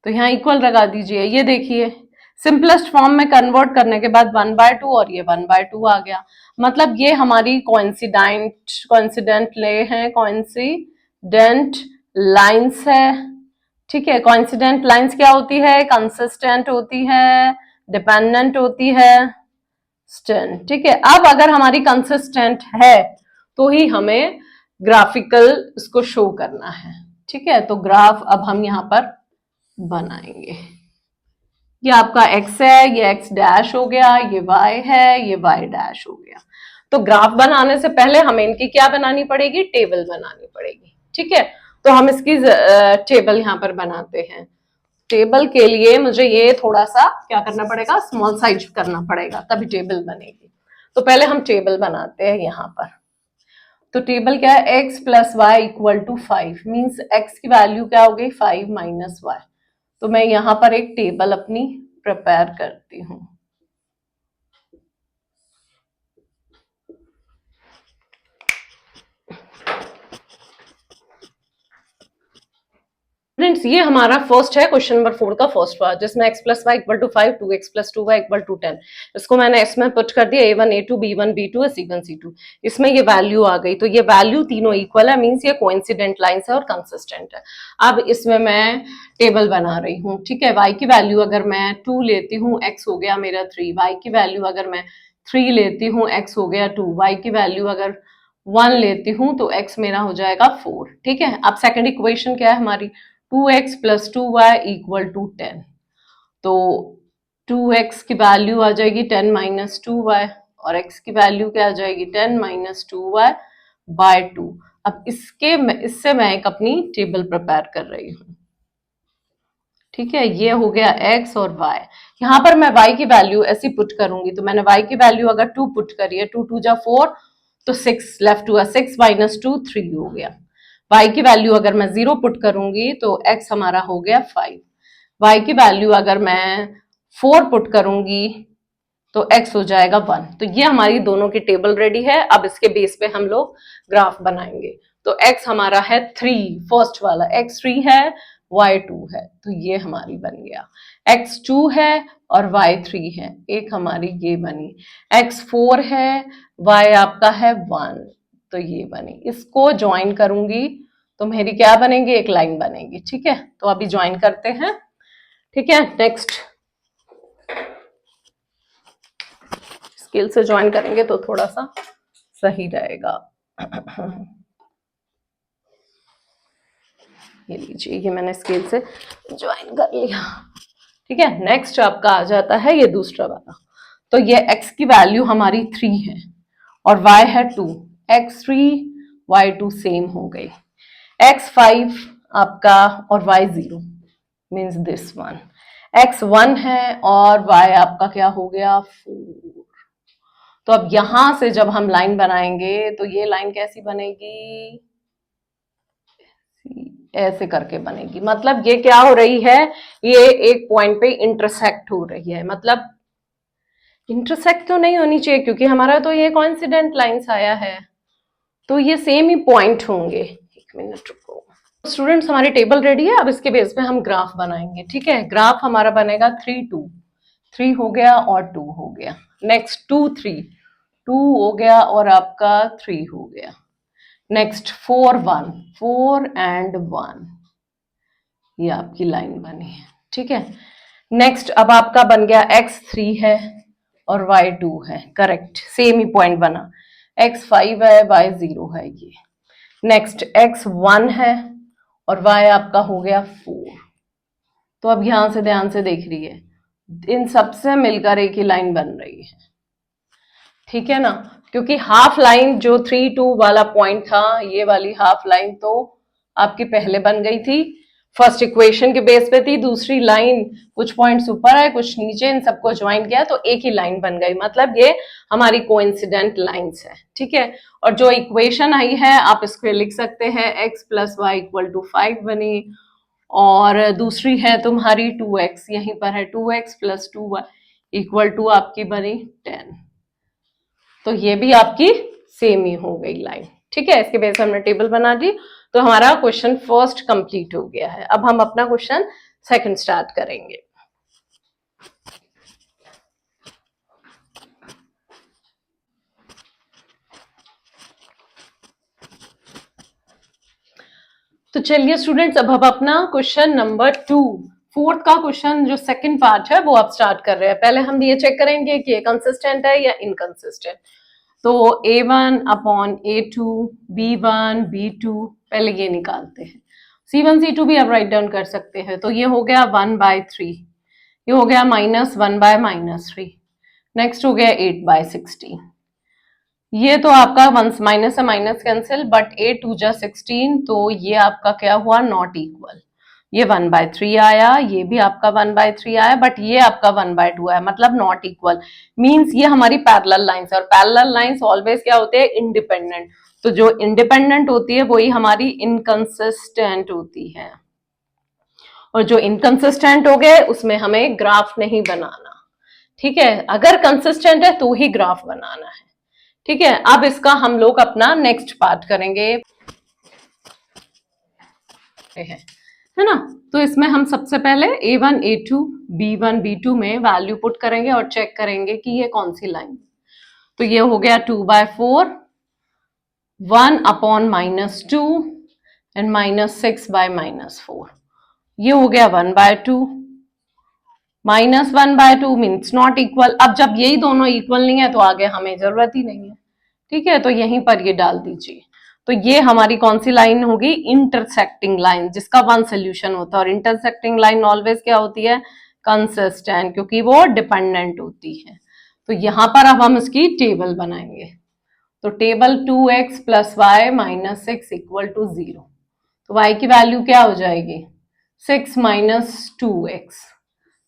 Speaker 1: तो यहाँ इक्वल लगा दीजिए। ये देखिए सिंपलेस्ट फॉर्म में कन्वर्ट करने के बाद 1/2 और ये 1/2 आ गया। मतलब ये हमारी कोइंसिडेंट लाइंस है, ठीक है। कोइंसिडेंट लाइंस क्या होती है, कंसिस्टेंट होती है, डिपेंडेंट होती है, स्टेंट, ठीक है। अब अगर हमारी कंसिस्टेंट है तो ही हमें ग्राफिकल इसको शो करना है, ठीक है। तो ग्राफ अब हम यहां पर बनाएंगे। ये आपका x है, ये x डैश हो गया, ये y है, ये y डैश हो गया। तो ग्राफ बनाने से पहले हमें इनकी क्या बनानी पड़ेगी, टेबल बनानी पड़ेगी, ठीक है। तो हम इसकी टेबल यहां पर बनाते हैं। टेबल के लिए मुझे ये थोड़ा सा क्या करना पड़ेगा, स्मॉल साइज करना पड़ेगा, तभी टेबल बनेगी। तो पहले हम टेबल बनाते हैं यहां पर। तो टेबल क्या है, x plus y equal to 5, means x की वैल्यू क्या हो गई 5 माइनस वाई। तो मैं यहां पर एक टेबल अपनी प्रिपेयर करती हूं। फ्रेंड्स ये हमारा फर्स्ट है क्वेश्चन नंबर 4 का फर्स्ट पार्ट, जिसमें x plus y equal to 5, 2x plus 2y equal to 10। इसको मैंने इसमें पुट कर दिया A1 A2 B1 B2 C1 C2। इसमें ये वैल्यू आ गई, तो ये वैल्यू तीनों इक्वल है, मींस ये कोइंसिडेंट लाइंस है और कंसिस्टेंट है। अब इसमें मैं टेबल बना रही हूँ, ठीक है। y की वैल्यू अगर मैं 2 लेती हूँ, x हो गया मेरा 3। y की वैल्यू अगर मैं 3 लेती हूँ, x हो गया 2। y की वैल्यू अगर 1 लेती हूँ तो x मेरा हो जाएगा 4, ठीक है। अब सेकेंड इक्वेशन क्या है हमारी, 2x plus 2y equal to 10। तो 2x की वैल्यू आ जाएगी 10 माइनस 2y, और x की वैल्यू क्या आ जाएगी 10 माइनस 2y बाय 2। अब इससे मैं एक अपनी टेबल प्रिपेयर कर रही हूँ, ठीक है। ये हो गया x और y। यहाँ पर मैं y की वैल्यू ऐसी पुट करूंगी, तो मैंने y की वैल्यू अगर 2 पुट करी है, 2 2 जा 4, तो 6 लेफ्ट हुआ, 6 माइनस 2 3 हो गया। y की वैल्यू अगर मैं 0 पुट करूंगी तो x हमारा हो गया 5। y की वैल्यू अगर मैं 4 पुट करूंगी तो x हो जाएगा 1। तो ये हमारी दोनों की टेबल रेडी है। अब इसके बेस पे हम लोग ग्राफ बनाएंगे। तो x हमारा है 3, फर्स्ट वाला x 3 है, y 2 है, तो ये हमारी बन गया। x 2 है और y 3 है, एक हमारी ये बनी। x 4 है, y आपका है 1, तो ये बनी। इसको ज्वाइन करूंगी तो मेरी क्या बनेगी, एक लाइन बनेगी, ठीक है। तो अभी ज्वाइन करते हैं। ठीक है, नेक्स्ट स्केल से ज्वाइन करेंगे तो थोड़ा सा सही रहेगा। ये लीजिए, ये मैंने स्केल से ज्वाइन कर लिया। ठीक है, नेक्स्ट आपका आ जाता है ये दूसरा वाला। तो ये x की वैल्यू हमारी 3 है और y है 2, x3 y2 सेम हो गई, x5 आपका और y0 means this one, x1 है और y आपका क्या हो गया 4। तो अब यहां से जब हम लाइन बनाएंगे तो ये लाइन कैसी बनेगी, ऐसे करके बनेगी। मतलब ये क्या हो रही है, ये एक पॉइंट पे इंटरसेक्ट हो रही है। मतलब इंटरसेक्ट तो नहीं होनी चाहिए क्योंकि हमारा तो ये कोइंसिडेंट लाइंस आया है, तो ये सेम ही पॉइंट होंगे। एक मिनट रुको स्टूडेंट्स, हमारी टेबल रेडी है। अब इसके बेस पे हम ग्राफ बनाएंगे। ठीक है, ग्राफ हमारा बनेगा 3 2, 3 हो गया और 2 हो गया, नेक्स्ट 2 3, 2 हो गया और आपका 3 हो गया, नेक्स्ट 4 1, 4 एंड 1, ये आपकी लाइन बनी है। ठीक है, नेक्स्ट अब आपका बन गया x3 है और y2 है, करेक्ट, सेम ही पॉइंट बना, x5 है y0 है ये, नेक्स्ट x1 है और y आपका हो गया 4। तो अब यहां से ध्यान से देख रही है, इन सबसे मिलकर एक ही लाइन बन रही है। ठीक है ना, क्योंकि हाफ लाइन जो 3 2 वाला पॉइंट था, ये वाली हाफ लाइन तो आपकी पहले बन गई थी, फर्स्ट इक्वेशन के बेस पे थी। दूसरी लाइन कुछ पॉइंट्स ऊपर है कुछ नीचे, इन सबको ज्वाइन किया तो एक ही लाइन बन गई। मतलब ये हमारी कोइंसिडेंट लाइंस है। ठीक है, और जो इक्वेशन आई है आप इसको लिख सकते हैं, x plus y equal to 5 बनी, और दूसरी है तुम्हारी 2x, यहीं पर है 2x plus 2y equal to आपकी बनी 10। तो ये भी आपकी सेम ही हो गई लाइन। ठीक है, इसके बेस हमने टेबल बना दी, तो हमारा क्वेश्चन फर्स्ट कंप्लीट हो गया है। अब हम अपना क्वेश्चन सेकंड स्टार्ट करेंगे। तो चलिए स्टूडेंट्स, अब हम अपना क्वेश्चन नंबर 2, फोर्थ का क्वेश्चन जो सेकंड पार्ट है वो आप स्टार्ट कर रहे हैं। पहले हम ये चेक करेंगे कि ये कंसिस्टेंट है या इनकंसिस्टेंट। तो A1 upon A2 B1 B2, पहले ये निकालते हैं। C1 C2 भी आप राइट डाउन कर सकते हैं। तो ये हो गया 1/3, ये हो गया -1/-3, नेक्स्ट हो गया 8/16। ये तो आपका माइनस से माइनस कैंसिल, बट 8 2 16, तो ये आपका क्या हुआ, नॉट इक्वल। ये 1/3 आया, ये भी आपका 1/3 आया, बट ये आपका 1/2 आया, मतलब नॉट इक्वल। मींस ये हमारी पैरेलल लाइंस है, और पैरेलल लाइंस ऑलवेज क्या होते हैं, इंडिपेंडेंट। तो जो इंडिपेंडेंट होती है वही हमारी इनकंसिस्टेंट होती है, और जो इनकंसिस्टेंट हो गए उसमें हमें ग्राफ नहीं बनाना। ठीक है, अगर कंसिस्टेंट है तो ही ग्राफ बनाना है। ठीक है, अब इसका हम लोग अपना नेक्स्ट पार्ट करेंगे, है ना। तो इसमें हम सबसे पहले A1 A2 B1 B2 में वैल्यू पुट करेंगे और चेक करेंगे कि ये कौन सी लाइन। तो ये हो गया 2/4, 1/-2 एंड -6/-4। ये हो गया 1/2, -1/2 मीन्स नॉट इक्वल। अब जब यही दोनों इक्वल नहीं है तो आगे हमें जरूरत ही नहीं है। ठीक है, तो यहीं पर ये डाल दीजिए। तो ये हमारी कौन सी लाइन होगी, इंटरसेक्टिंग लाइन, जिसका वन सोल्यूशन होता है। और इंटरसेक्टिंग लाइन ऑलवेज क्या होती है, कंसिस्टेंट, क्योंकि वो डिपेंडेंट होती है। तो यहां पर अब हम इसकी टेबल बनाएंगे। तो table 2x plus y minus 6 equal to 0। तो y की वैल्यू क्या हो जाएगी, 6 माइनस 2x।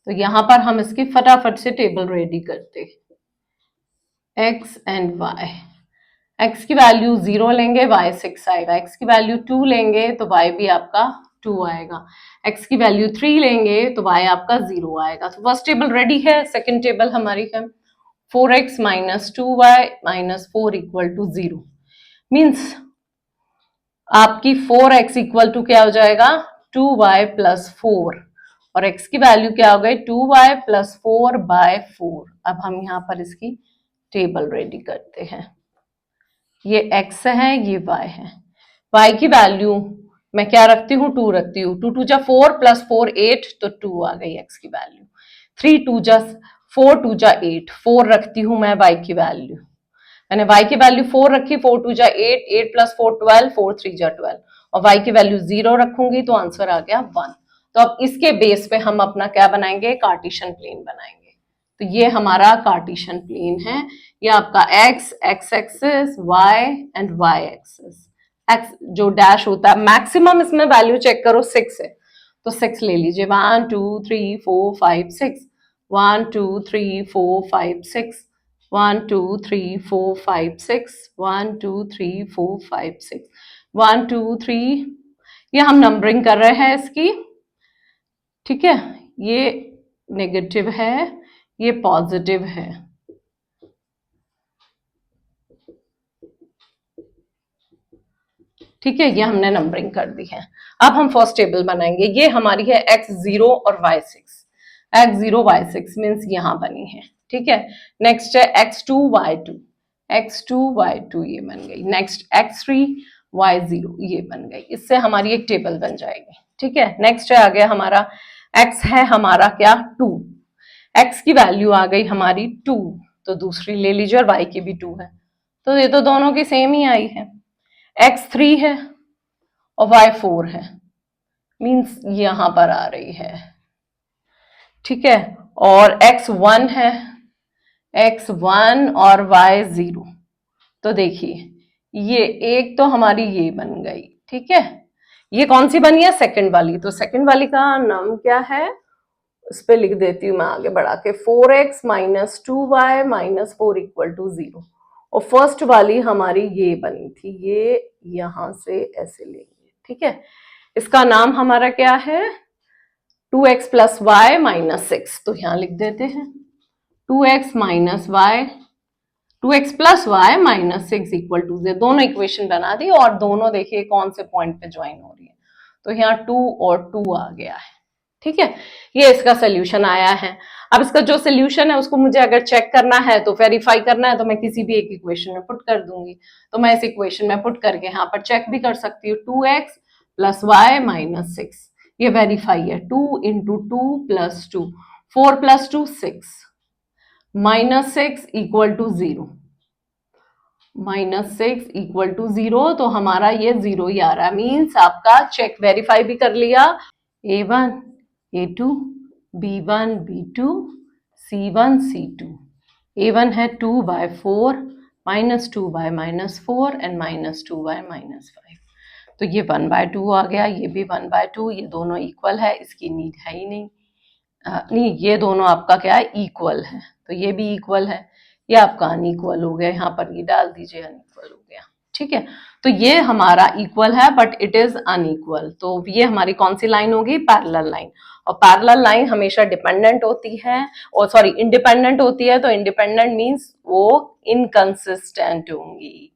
Speaker 1: तो यहां पर हम इसकी फटाफट से टेबल रेडी करते हैं, x एंड y। x की वैल्यू 0 लेंगे, y 6 आएगा। x की वैल्यू 2 लेंगे तो y भी आपका 2 आएगा। x की वैल्यू 3 लेंगे तो y आपका 0 आएगा। तो फर्स्ट टेबल रेडी है। सेकंड टेबल हमारी है 4x minus 2y minus 4 equal to 0। Means आपकी 4x इक्वल टू क्या हो जाएगा, 2y प्लस 4, और x की वैल्यू क्या हो गई, 2y प्लस 4/4। अब हम यहाँ पर इसकी टेबल रेडी करते हैं। ये x है, ये y है। y की वैल्यू मैं क्या रखती हूँ, 2 रखती हूँ। 2 2 जा 4 प्लस 4 8, तो 2 आ गई x की वैल्यू। 3 2 जा 4 2 जा 8, 4 रखती हूँ मैं y की वैल्यू। मैंने y की वैल्यू 4 रखी, 4 2 जा 8, 8 प्लस 4 12, 4 3 जा 12, और y की वैल्यू 0 रखूंगी तो आंसर आ गया 1। तो अब इसके बेस पे हम अपना क्या बनाएंगे, कार्टेशियन प्लेन बनाएंगे। तो ये हमारा कार्टेशियन प्लेन है। ये आपका x x axis, y and y axis. x जो डैश होता है, मैक्सिमम इसमें वैल्यू चेक करो 6 है, तो 6 ले लीजिए। 1 2 3 4 5 6, 1 2 3 4 5 6, 1 2 3 4 5 6, 1 2 3 4 5 6, 1 2 3। ये हम नंबरिंग कर रहे हैं इसकी, ठीक है। ये नेगेटिव है, ये पॉजिटिव है। ठीक है, ये हमने नंबरिंग कर दी है। अब हम फर्स्ट टेबल बनाएंगे। ये हमारी है x0 और y6। x0 y6 मीन्स यहां बनी है, ठीक है। नेक्स्ट है x2 y2, x2 y2 ये बन गई। नेक्स्ट x3 y0 ये बन गई। इससे हमारी एक टेबल बन जाएगी, ठीक है। नेक्स्ट है आ गया हमारा x है हमारा क्या 2, x की वैल्यू आ गई हमारी 2, तो दूसरी ले लीजिए, और y की भी 2 है, तो ये तो दोनों की सेम ही आई है। x3 है और y4 है, मीन्स यहां पर आ रही है, ठीक है। और x1 है, x1 और y0, तो देखिए ये एक तो हमारी ये बन गई, ठीक है। ये कौन सी बनी है, सेकंड वाली। तो सेकंड वाली का नाम क्या है, उस पर लिख देती हूँ मैं आगे बढ़ा के, 4x minus 2y minus 4 equal to 0। और फर्स्ट वाली हमारी ये बनी थी, ये यहां से ऐसे लेंगे, ठीक है। इसका नाम हमारा क्या है, 2x प्लस वाई माइनस 6, तो यहां लिख देते हैं 2x minus y, 2x plus y minus 6 equal to 0। दोनों इक्वेशन बना दी, और दोनों देखिए कौन से पॉइंट पे ज्वाइन हो रही है, तो यहाँ 2 और 2 आ गया है, ठीक है। ये इसका सोल्यूशन आया है। अब इसका जो सोल्यूशन है उसको मुझे अगर चेक करना है, तो वेरीफाई करना है, तो मैं किसी भी एक इक्वेशन में पुट कर दूंगी। तो मैं इस इक्वेशन में पुट करके यहाँ पर चेक भी कर सकती हूँ, 2x प्लस वाई माइनस 6, ये वेरीफाई है। 2 into 2 plus 2, 4 plus 2 6, minus 6 equal to 0, minus 6 equal to 0, तो हमारा ये 0 ही आ रहा है। मीन्स आपका चेक वेरीफाई भी कर लिया, A1 A2 B1 B2 C1 C2। A1 है 2 by 4 minus 2 by minus 4 and minus 2 by minus 5, तो ये 1 by 2 आ गया, ये भी 1 by 2, ये दोनों इक्वल है, इसकी नीड है ही नहीं। नहीं, ये दोनों आपका क्या है, इक्वल है, तो ये भी इक्वल है। ये आपका अनइक्वल हो गया, यहाँ पर ये डाल दीजिए, अनइक्वल हो गया, ठीक है। तो ये हमारा इक्वल है बट इट इज अनइक्वल, तो ये हमारी कौन सी लाइन होगी, पैरेलल लाइन। और पैरेलल लाइन हमेशा डिपेंडेंट होती है, और सॉरी इंडिपेंडेंट होती है। तो इंडिपेंडेंट मीन्स वो इनकंसिस्टेंट होंगी।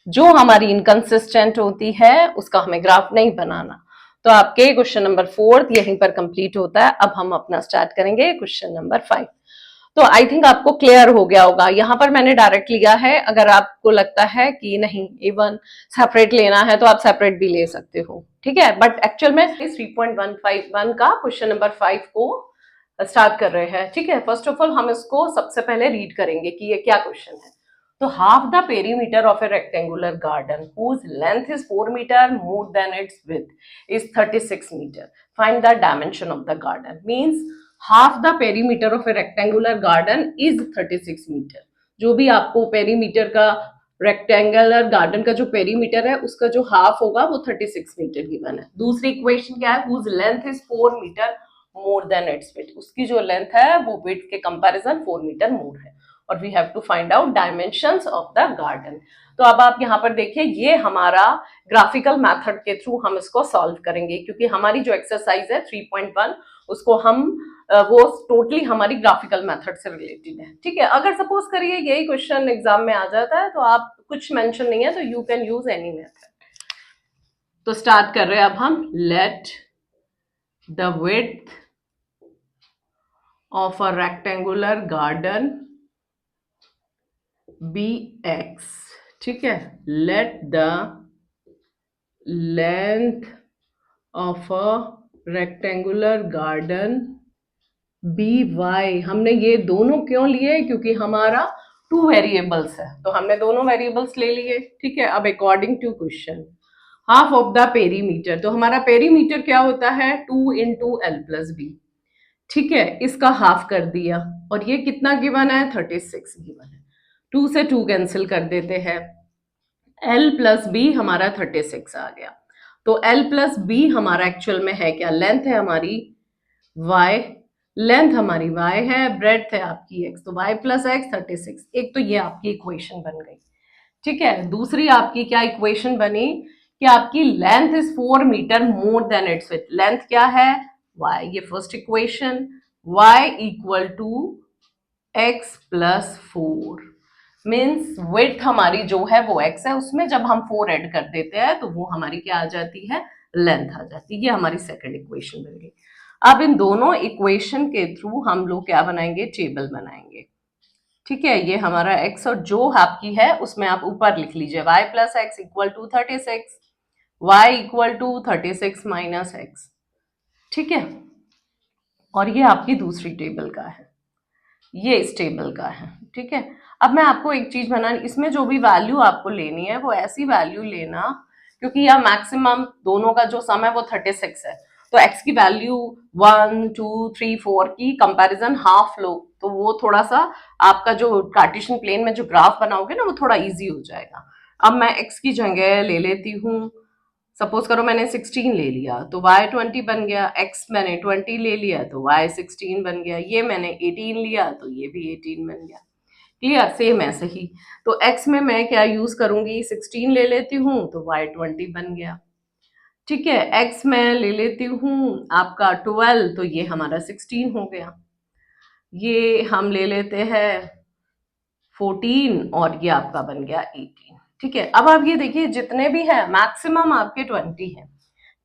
Speaker 1: जो हमारी इनकंसिस्टेंट होती है उसका हमें ग्राफ नहीं बनाना। तो आपके क्वेश्चन नंबर 4 यहीं पर कंप्लीट होता है। अब हम अपना स्टार्ट करेंगे क्वेश्चन नंबर 5। तो आई थिंक आपको क्लियर हो गया होगा। यहाँ पर मैंने डायरेक्ट लिया है, अगर आपको लगता है कि नहीं A1 सेपरेट लेना है तो आप सेपरेट भी ले सकते हो, ठीक है। बट एक्चुअल में 3.151 का क्वेश्चन नंबर 5 को स्टार्ट कर रहे हैं, ठीक है। फर्स्ट ऑफ ऑल हम इसको सबसे पहले रीड करेंगे कि ये क्या क्वेश्चन है। तो half the perimeter of a rectangular garden whose length is 4 meter more than its width is 36 meter. Find the dimension of the garden. Means half the perimeter of a rectangular garden is 36 meter. जो भी आपको perimeter का, rectangular garden का जो perimeter है उसका जो half होगा वो 36 मीटर गिवन है। दूसरी इक्वेशन क्या है, whose length is 4 metre more than its width, उसकी जो लेंथ है वो width के कंपैरिजन 4 मीटर मोर है। और we have to find out dimensions of the garden. तो अब आप यहाँ पर देखिए, ये हमारा ग्राफिकल मेथड के थ्रू हम इसको सॉल्व करेंगे, क्योंकि हमारी जो एक्सरसाइज है 3.1 उसको हम वो टोटली हमारी ग्राफिकल मेथड से रिलेटेड है, ठीक है। अगर सपोज करिए यही क्वेश्चन एग्जाम में आ जाता है तो आप कुछ मेंशन नहीं है तो you can use any method. तो स्टार्ट कर रहे हैं अब हम। Let the width of a rectangular garden be x, ठीक है। Let the length of a rectangular garden be y. हमने ये दोनों क्यों लिए? क्योंकि हमारा टू वेरिएबल्स है, तो हमने दोनों वेरिएबल्स ले लिए। ठीक है, अब according to question, half of the perimeter, तो हमारा पेरीमीटर क्या होता है? 2 × L + B। ठीक है, इसका हाफ कर दिया, और ये कितना गिवन है? 36 गिवन है। 2 से 2 कैंसिल कर देते हैं, L + B हमारा 36 आ गया। तो L + B हमारा एक्चुअल में है क्या? लेंथ है हमारी y, लेंथ हमारी y है, ब्रेड्थ है आपकी x, तो y + x 36। एक तो ये आपकी इक्वेशन बन गई। ठीक है, दूसरी आपकी क्या इक्वेशन बनी कि आपकी length is 4 metre more than its width. Length क्या है? y, ये first equation. y = x + 4 means width हमारी जो है वो x है, उसमें जब हम 4 ऐड कर देते हैं तो वो हमारी क्या आ जाती है? लेंथ आ जाती है। ये हमारी सेकंड इक्वेशन बन गई। अब इन दोनों इक्वेशन के थ्रू हम लोग क्या बनाएंगे? टेबल बनाएंगे। ठीक है, ये हमारा x, और जो आपकी है उसमें आप ऊपर लिख लीजिए y + x = 36, y = 36 - x। ठीक है, और ये आपकी दूसरी टेबल का है, ये इस टेबल का है। ठीक है, अब मैं आपको एक चीज बनानी, इसमें जो भी वैल्यू आपको लेनी है वो ऐसी वैल्यू लेना, क्योंकि यह मैक्सिमम दोनों का जो सम है वो 36 है, तो x की वैल्यू 1 2 3 4 की कंपैरिजन हाफ लो, तो वो थोड़ा सा आपका जो कार्टेशियन प्लेन में जो ग्राफ बनाओगे ना वो थोड़ा इजी हो जाएगा। अब मैं x की जगह ले लेती हूँ, सपोज करो मैंने 16 ले लिया तो y 20 बन गया, x मैंने 20 ले लिया तो y 16 बन गया, ये मैंने 18 लिया तो ये भी 18 बन गया। क्लियर? सेम ऐसे ही तो x में मैं क्या यूज करूंगी? 16 ले लेती हूँ तो y 20 बन गया। ठीक है, x मैं ले लेती हूँ आपका 12 तो ये हमारा 16 हो गया। ये हम ले लेते हैं 14 और ये आपका बन गया 18। ठीक है, अब आप ये देखिए जितने भी हैं मैक्सिमम आपके 20 है।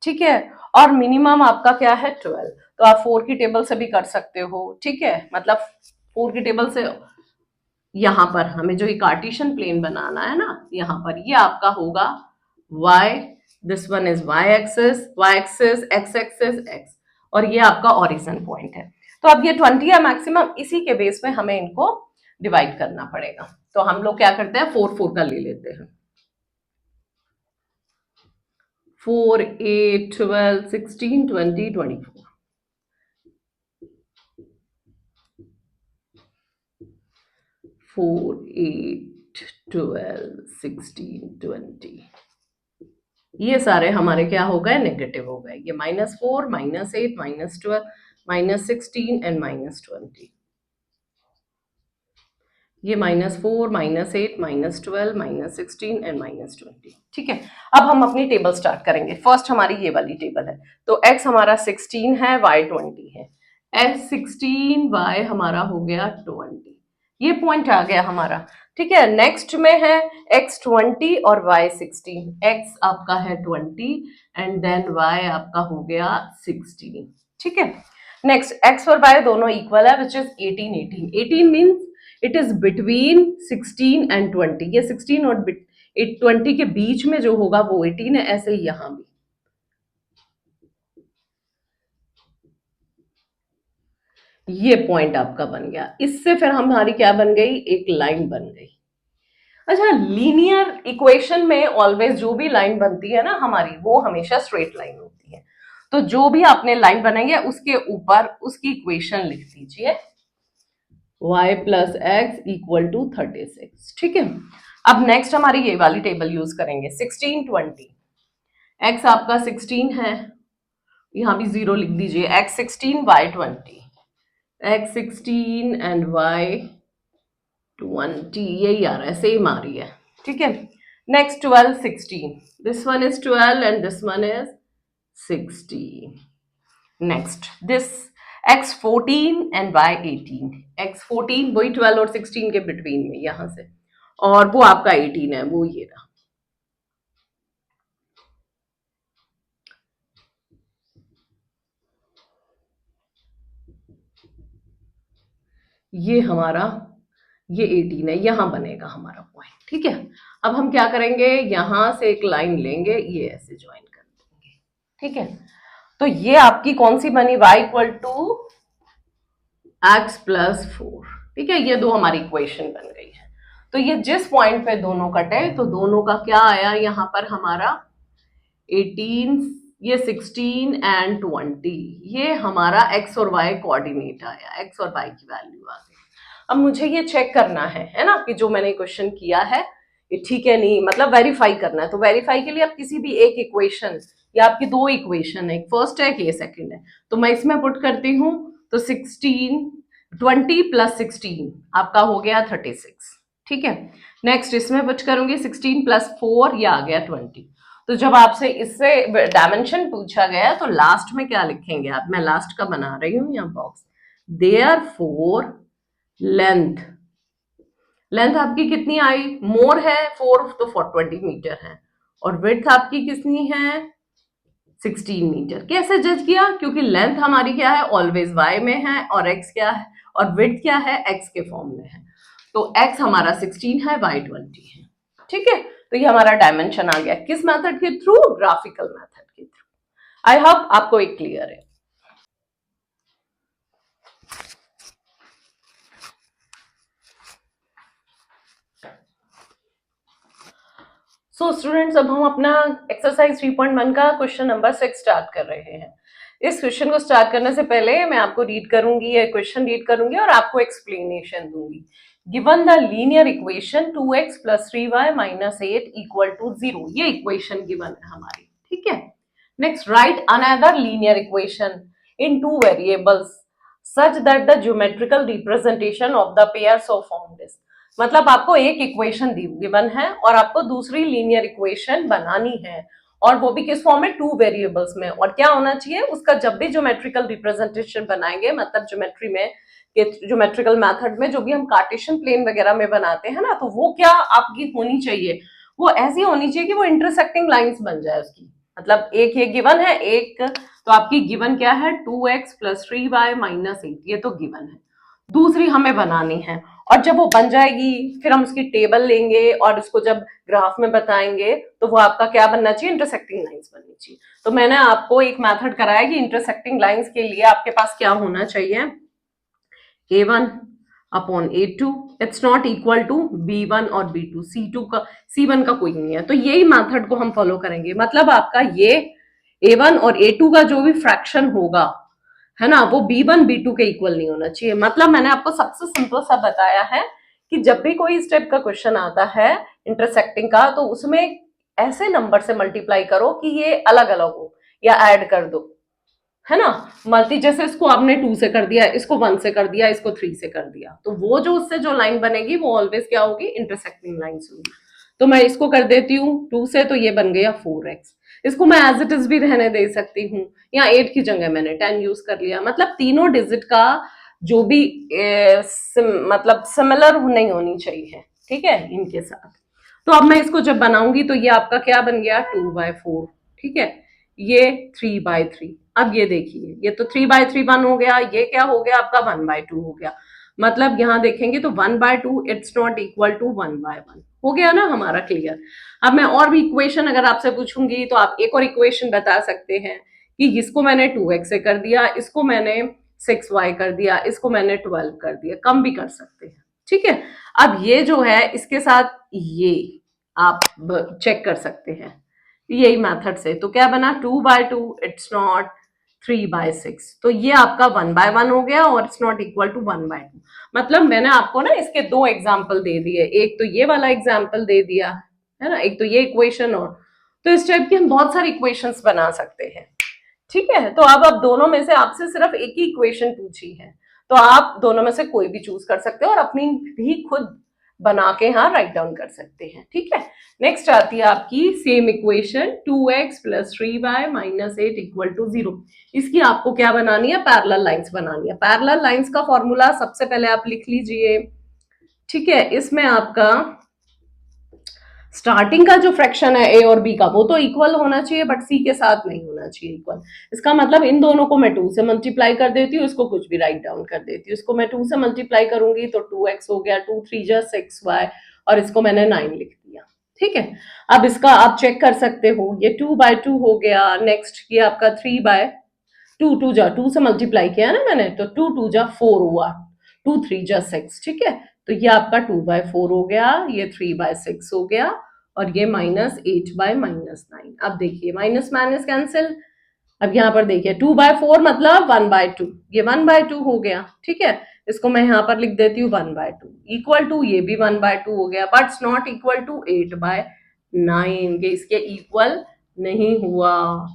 Speaker 1: ठीक है, और मिनिमम आपका क्या है? 12। तो आप 4 की टेबल से भी कर सकते हो। ठीक है, मतलब 4 की टेबल से यहां पर हमें जो कार्टेशियन प्लेन बनाना है ना, यहां पर ये आपका होगा y, this one is y axis, x axis x, और ये आपका ओरिजिन पॉइंट है। तो अब ये 20 है मैक्सिमम, इसी के बेस में हमें इनको डिवाइड करना पड़ेगा। तो हम लोग क्या करते हैं? 4 4 का ले लेते हैं। 4 8 12 16 20 24। 4 8 12 16 20, ये सारे हमारे क्या हो गए? नेगेटिव हो गए। ये -4 -8 -12 -16 एंड -20, ये -4 -8 -12 -16 एंड -20। ठीक है, अब हम अपनी टेबल स्टार्ट करेंगे। फर्स्ट हमारी ये वाली टेबल है, तो x हमारा 16 है, y 20 है। x 16 y हमारा हो गया 20, ये पॉइंट आ गया हमारा। ठीक है, नेक्स्ट में है x 20 और y 16। x आपका है 20 एंड देन y आपका हो गया 16। ठीक है, नेक्स्ट x और y दोनों इक्वल है, which is 18 18। 18 means it is between 16 and 20। ये 16 और 20 के बीच में जो होगा वो 18 है, ऐसे ही यहां भी। ये पॉइंट आपका बन गया, इससे फिर हमारी क्या बन गई? एक लाइन बन गई। अच्छा, लीनियर इक्वेशन में ऑलवेज जो भी लाइन बनती है ना हमारी, वो हमेशा स्ट्रेट लाइन होती है। तो जो भी आपने लाइन बनाई है उसके ऊपर उसकी इक्वेशन लिख दीजिए, y + x = 36। ठीक है, अब नेक्स्ट हमारी ये वाली टेबल यूज करेंगे, 16 20। x आपका 16 है, यहां भी 0 लिख दीजिए, x 16 y 20, x 16 and y 20, यही आ रहा है, सेम आ रही है। ठीक है, next 12 16, this one is 12 and this one is 16। Next this x 14 and y 18। x 14 वही 12 और 16 के बिटवीन में यहां से, और वो आपका 18 है, वो ये रहा। ये हमारा ये 18 है, यहां बनेगा हमारा पॉइंट। ठीक है, अब हम क्या करेंगे? यहां से एक लाइन लेंगे, ये ऐसे ज्वाइन कर देंगे। ठीक है, तो ये आपकी कौन सी बनी, y equal to x plus 4। ठीक है, ये दो हमारी इक्वेशन बन गई है। तो ये जिस पॉइंट पे दोनों कटे तो दोनों का क्या आया यहाँ पर हमारा 18, ये 16 एंड 20, ये हमारा एक्स और वाई कोऑर्डिनेट आया, एक्स और वाई की वैल्यू आ गई। अब मुझे ये चेक करना है ना, कि जो मैंने क्वेश्चन किया है ये ठीक है नहीं, मतलब वेरीफाई करना है। तो वेरीफाई के लिए आप किसी भी एक इक्वेशन, या आपकी दो इक्वेशन है, एक फर्स्ट है, एक ये सेकंड है, तो मैं इसमें पुट करती हूँ। तो 20 प्लस 16 आपका हो गया 36। ठीक है, नेक्स्ट इसमें पुट करूंगी 16 प्लस 4, ये आ गया 20। तो जब आपसे इससे डायमेंशन पूछा गया तो लास्ट में क्या लिखेंगे आप, मैं लास्ट का बना रही हूँ यहाँ बॉक्स। देयरफॉर लेंथ, लेंथ आपकी कितनी आई, मोर है 4 तो 20 मीटर है, और विड्थ आपकी कितनी है 16 मीटर। कैसे जज किया, क्योंकि लेंथ हमारी क्या है, ऑलवेज y में है, और x क्या है, और विड्थ क्या है, x के फॉर्म में है। तो x हमारा 16 है, y 20 है। ठीक है, तो ये हमारा डायमेंशन आ गया, किस मेथड के थ्रू, ग्राफिकल मेथड के थ्रू। आई होप आपको एक क्लियर है। सो स्टूडेंट्स, अब हम अपना एक्सरसाइज 3.1 का क्वेश्चन नंबर 6 स्टार्ट कर रहे हैं। इस क्वेश्चन को स्टार्ट करने से पहले मैं आपको रीड करूंगी, या क्वेश्चन रीड करूंगी और आपको एक्सप्लेनेशन दूंगी। Given the linear equation 2x plus 3y minus 8 equal to 0, ये इक्वेशन गिवन है हमारी। ठीक है, next write another linear equation in two variables such that the geometrical representation of the pairs of formed is. मतलब आपको एक equation given है और आपको दूसरी लीनियर इक्वेशन बनानी है, और वो भी किस फॉर्म में, टू वेरिएबल्स में। और क्या होना चाहिए उसका, जब भी ज्योमेट्रिकल रिप्रेजेंटेशन बनाएंगे, मतलब ज्योमेट्री में, ज्योमेट्रिकल मेथड में जो भी हम कार्टेशियन प्लेन वगैरह में बनाते हैं ना, तो वो क्या आपकी होनी चाहिए, वो ऐसी होनी चाहिए कि वो इंटरसेक्टिंग लाइंस बन जाए उसकी। मतलब एक ये गिवन है, एक तो आपकी गिवन क्या है 2x प्लस 3y माइनस 8, ये तो गिवन है। दूसरी हमें बनानी है, और जब वो बन जाएगी फिर हम उसकी टेबल लेंगे और उसको जब ग्राफ में बताएंगे तो वो आपका क्या बनना चाहिए, इंटरसेक्टिंग लाइंस बननी चाहिए। तो मैंने आपको एक मेथड कराया कि इंटरसेक्टिंग लाइंस के लिए आपके पास क्या होना चाहिए, a1 upon a2 it's not equal to b1 और b2, c2 का c1 का कोई नहीं है, तो यही मेथड को हम फॉलो करेंगे। मतलब आपका ये a1 और a2 का जो भी फ्रैक्शन होगा है ना, वो b1 b2 के इक्वल नहीं होना चाहिए। मतलब मैंने आपको सबसे सिंपल सा बताया है कि जब भी कोई इस टाइप का क्वेश्चन आता है इंटरसेक्टिंग का, तो उसमें ऐसे नंबर से मल्टीप्लाई करो कि ये अलग अलग हो, या ऐड कर दो, है ना। मल्टी जैसे इसको आपने 2 से कर दिया, इसको 1 से कर दिया, इसको 3 से कर दिया, तो वो जो उससे जो लाइन बनेगी वो ऑलवेज क्या होगी, इंटरसेक्टिंग लाइंस होगी। तो मैं इसको कर देती हूँ 2 से, तो ये बन गया 4x। इसको मैं एज इट इज भी रहने दे सकती हूँ, या 8 की जगह मैंने 10 यूज कर लिया। मतलब तीनों डिजिट का जो भी मतलब सिमिलर नहीं होनी चाहिए, ठीक है, इनके साथ। तो अब मैं इसको जब बनाऊंगी तो ये आपका क्या बन गया 2/4। ठीक है, ये 3/3। अब ये देखिए, ये तो 3/3 1 हो गया, ये क्या हो गया आपका 1/2 हो गया। मतलब यहां देखेंगे तो 1/2 इट्स नॉट इक्वल टू 1/1 हो गया ना हमारा, क्लियर। अब मैं और भी इक्वेशन अगर आपसे पूछूंगी तो आप एक और इक्वेशन बता सकते हैं कि इसको मैंने 2x से कर दिया, इसको मैंने 6y कर दिया, इसको मैंने 12 कर दिया, कम भी कर सकते हैं। ठीक है, अब ये जो है इसके साथ ये आप चेक कर सकते हैं यही मेथड से। तो क्या बना 2/2 इट्स नॉट 3/6, तो ये आपका 1/1 हो गया, और इट्स नॉट इक्वल टू 1/2। मतलब मैंने आपको ना इसके दो एग्जाम्पल दे दिए, एक तो ये वाला एग्जाम्पल दे दिया है ना, एक तो ये इक्वेशन, और तो इस टाइप की हम बहुत सारी इक्वेशंस बना सकते हैं। ठीक है, तो अब दोनों में से आपसे सिर्फ एक ही इक्वेशन पूछी है, तो आप दोनों में से कोई भी चूज कर सकते हो और अपनी भी खुद बना के यहाँ राइट डाउन कर सकते हैं। ठीक है, नेक्स्ट आती है आपकी same equation 2x plus 3y minus 8 equal to 0। इसकी आपको क्या बनानी है, पैरेलल लाइंस बनानी है। पैरेलल लाइंस का फॉर्मूला सबसे पहले आप लिख लीजिए। ठीक है, इसमें आपका स्टार्टिंग का जो फ्रैक्शन है ए और बी का वो तो इक्वल होना चाहिए, बट सी के साथ नहीं होना चाहिए इक्वल। इसका मतलब इन दोनों को मैं 2 से मल्टीप्लाई कर देती हूँ, इसको कुछ भी राइट डाउन कर देती हूँ। इसको मैं 2 से मल्टीप्लाई करूंगी तो 2x हो गया, 2 3 जा 6y, और इसको मैंने 9 लिख दिया। ठीक है, अब इसका आप चेक कर सकते हो, ये 2/2 हो गया। नेक्स्ट ये आपका 3/, टू जा, टू से मल्टीप्लाई किया ना मैंने, तो टू जा 4 हुआ, 2 3 जा 6, ठीक है। तो ये आपका 2/4 हो गया, ये 3/6 हो गया, और ये -8/-9। अब देखिए माइनस माइनस कैंसिल। अब यहाँ पर देखिए 2/4 मतलब 1/2, ये 1/2 हो गया, ठीक है। इसको मैं यहाँ पर लिख देती हूँ 1/2, इक्वल टू ये भी 1/2 हो गया, बट नॉट इक्वल टू 8/9, ये इसके इक्वल नहीं हुआ,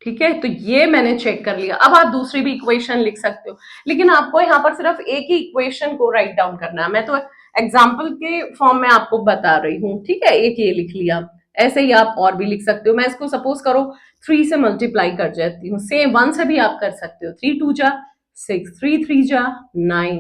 Speaker 1: ठीक है। तो ये मैंने चेक कर लिया। अब आप दूसरी भी इक्वेशन लिख सकते हो, लेकिन आपको यहाँ पर सिर्फ एक ही इक्वेशन को राइट डाउन करना है। मैं तो एग्जाम्पल के फॉर्म में आपको बता रही हूँ, ठीक है। एक ये लिख लिया, ऐसे ही आप और भी लिख सकते हो। मैं इसको सपोज करो 3 से मल्टीप्लाई कर जाती हूँ, सेम 1 से भी आप कर सकते हो। 3 2 जा 6, 3 3 जा 9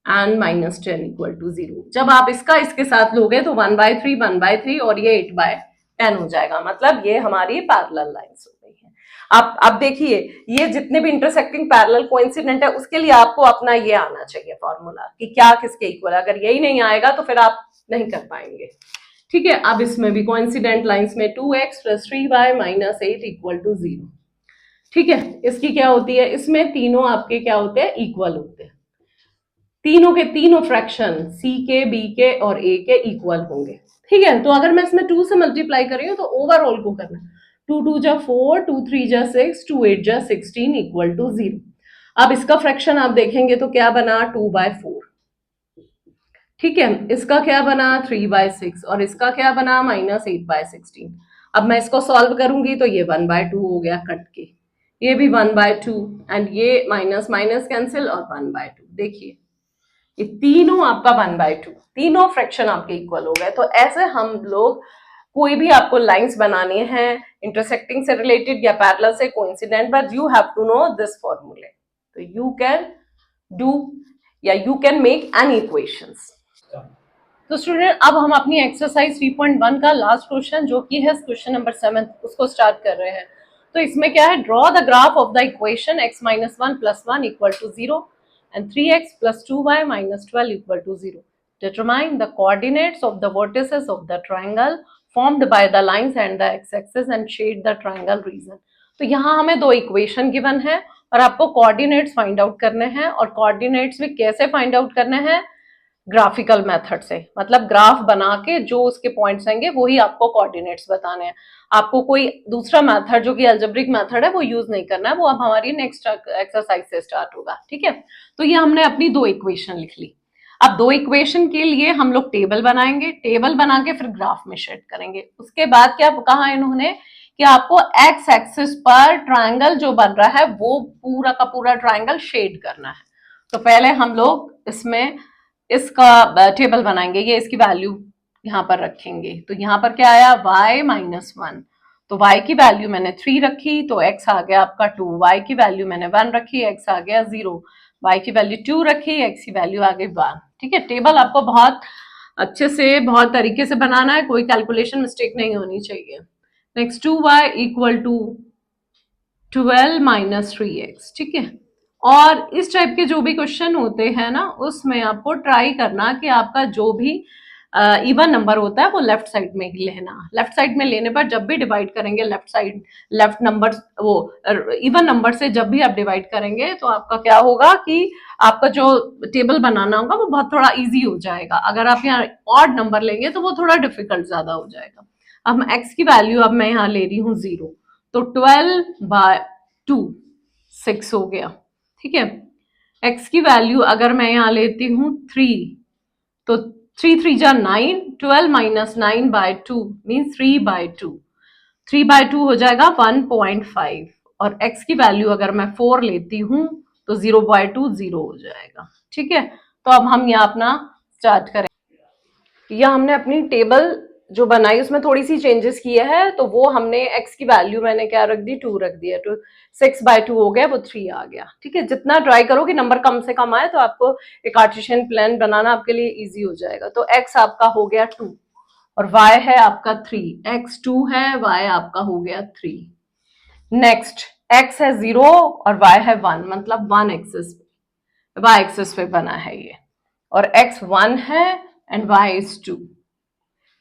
Speaker 1: एंड -10 इक्वल टू 0। जब आप इसका इसके साथ लोगे तो 1/3 1/3 और ये 8/10 हो जाएगा, मतलब ये हमारी पैरेलल लाइंस हो गई है। आप देखिए, ये जितने भी इंटरसेक्टिंग पैरेलल कोइंसिडेंट है उसके लिए आपको अपना ये आना चाहिए फॉर्मूला कि क्या किसके इक्वल। अगर यही नहीं आएगा तो फिर आप नहीं कर पाएंगे, ठीक है। अब इसमें भी कोइंसिडेंट लाइंस में 2x + 3y - 8 इक्वल टू 0, ठीक है। इसकी क्या होती है, इसमें तीनों आपके क्या होते हैं, इक्वल होते हैं। तीनों के तीनों फ्रैक्शन सी के, बी के और ए के इक्वल होंगे, ठीक है। तो अगर मैं इसमें 2 से मल्टीप्लाई कर रही हूँ तो ओवरऑल को करना, 2 2 जा 4, 2 3 जा 6, 2 8 जा 16 इक्वल टू 0। अब इसका फ्रैक्शन आप देखेंगे तो क्या बना, 2/4, ठीक है। इसका क्या बना, 3/6, और इसका क्या बना, -8/16। अब मैं इसको सॉल्व करूंगी तो ये 1/2 हो गया कट के, ये भी 1/2, एंड ये माइनस माइनस कैंसिल और 1/2। देखिए ये तीनों आपका 1/2, तीनों फ्रैक्शन आपके इक्वल हो गए। तो ऐसे हम लोग कोई भी आपको लाइंस बनानी है इंटरसेक्टिंग से रिलेटेड या पैरेलल से coincident, but you have to know this formulae, तो यू कैन डू या you can make an equations. तो स्टूडेंट अब हम अपनी एक्सरसाइज 3.1 का लास्ट क्वेश्चन, जो कि है क्वेश्चन नंबर 7, उसको स्टार्ट कर रहे हैं। तो इसमें क्या है, draw the graph of the equation x - 1 + 1 equal to 0 and 3x + 2y - 12 equal to 0. Determine the coordinates of the vertices of the triangle formed by the lines and the x-axis and shade the triangle region. तो यहाँ हमें दो equation given है और आपको coordinates find out करने हैं, और कोऑर्डिनेट्स भी कैसे फाइंड आउट करने हैं, ग्राफिकल मेथड से, मतलब ग्राफ बना के जो उसके पॉइंट्स आएंगे वही आपको कोऑर्डिनेट्स बताने हैं। आपको कोई दूसरा मेथड जो कि अलजेब्रिक मेथड है वो यूज नहीं करना है, वो अब हमारी नेक्स्ट एक्सरसाइज से स्टार्ट होगा, ठीक है। तो ये हमने अपनी दो इक्वेशन लिख ली। अब दो इक्वेशन के लिए हम लोग टेबल बनाएंगे, टेबल बना के फिर ग्राफ में शेड करेंगे। उसके बाद क्या कहा इन्होंने कि आपको एक्स एक्सिस पर ट्रायंगल जो बन रहा है वो पूरा का पूरा ट्रायंगल शेड करना है। तो पहले हम लोग इसमें इसका टेबल बनाएंगे, ये इसकी वैल्यू यहाँ पर रखेंगे। तो यहाँ पर क्या आया, y - 1, तो y की वैल्यू मैंने 3 रखी तो x आ गया आपका 2, y की वैल्यू मैंने 1 रखी, x आ गया 0, y की वैल्यू 2 रखी, x की वैल्यू आ गई 1, ठीक है। टेबल आपको बहुत अच्छे से बहुत तरीके से बनाना है, कोई कैलकुलेशन मिस्टेक नहीं होनी चाहिए। नेक्स्ट 2y = 12 - 3x, ठीक है। और इस टाइप के जो भी क्वेश्चन होते हैं ना, उसमें आपको ट्राई करना कि आपका जो भी इवन नंबर होता है वो लेफ्ट साइड में ही लेना। लेफ्ट साइड में लेने पर जब भी डिवाइड करेंगे लेफ्ट साइड, लेफ्ट नंबर वो इवन नंबर से जब भी आप डिवाइड करेंगे तो आपका क्या होगा कि आपका जो टेबल बनाना होगा वो बहुत थोड़ा इजी हो जाएगा। अगर आप यहाँ ऑड नंबर लेंगे तो वो थोड़ा डिफिकल्ट ज्यादा हो जाएगा। अब एक्स की वैल्यू अब मैं यहाँ ले रही हूँ 0, तो 12/2 6 हो गया, ठीक है। x की वैल्यू अगर मैं यहाँ लेती हूँ 3, तो 3 3 जा 9, 12 - 9/2 मीन्स 3/2, 3/2 हो जाएगा 1.5, और x की वैल्यू अगर मैं 4 लेती हूँ तो 0/2 0 हो जाएगा, ठीक है। तो अब हम यहाँ अपना स्टार्ट करें। यह हमने अपनी टेबल जो बनाई उसमें थोड़ी सी चेंजेस किए हैं, तो वो हमने x की वैल्यू मैंने क्या रख दी, 2 रख दिया, तो 6/2 हो गया, वो 3 आ गया, ठीक है। जितना ट्राई करो कि नंबर कम से कम आए तो आपको एक कार्टेशियन प्लान बनाना आपके लिए इजी हो जाएगा। तो x आपका हो गया 2 और y है आपका 3, x 2 है, y आपका हो गया 3। नेक्स्ट x है 0 और y है 1, मतलब 1 एक्सिस, y एक्सिस पे बना है ये, और x 1 है एंड y is 2,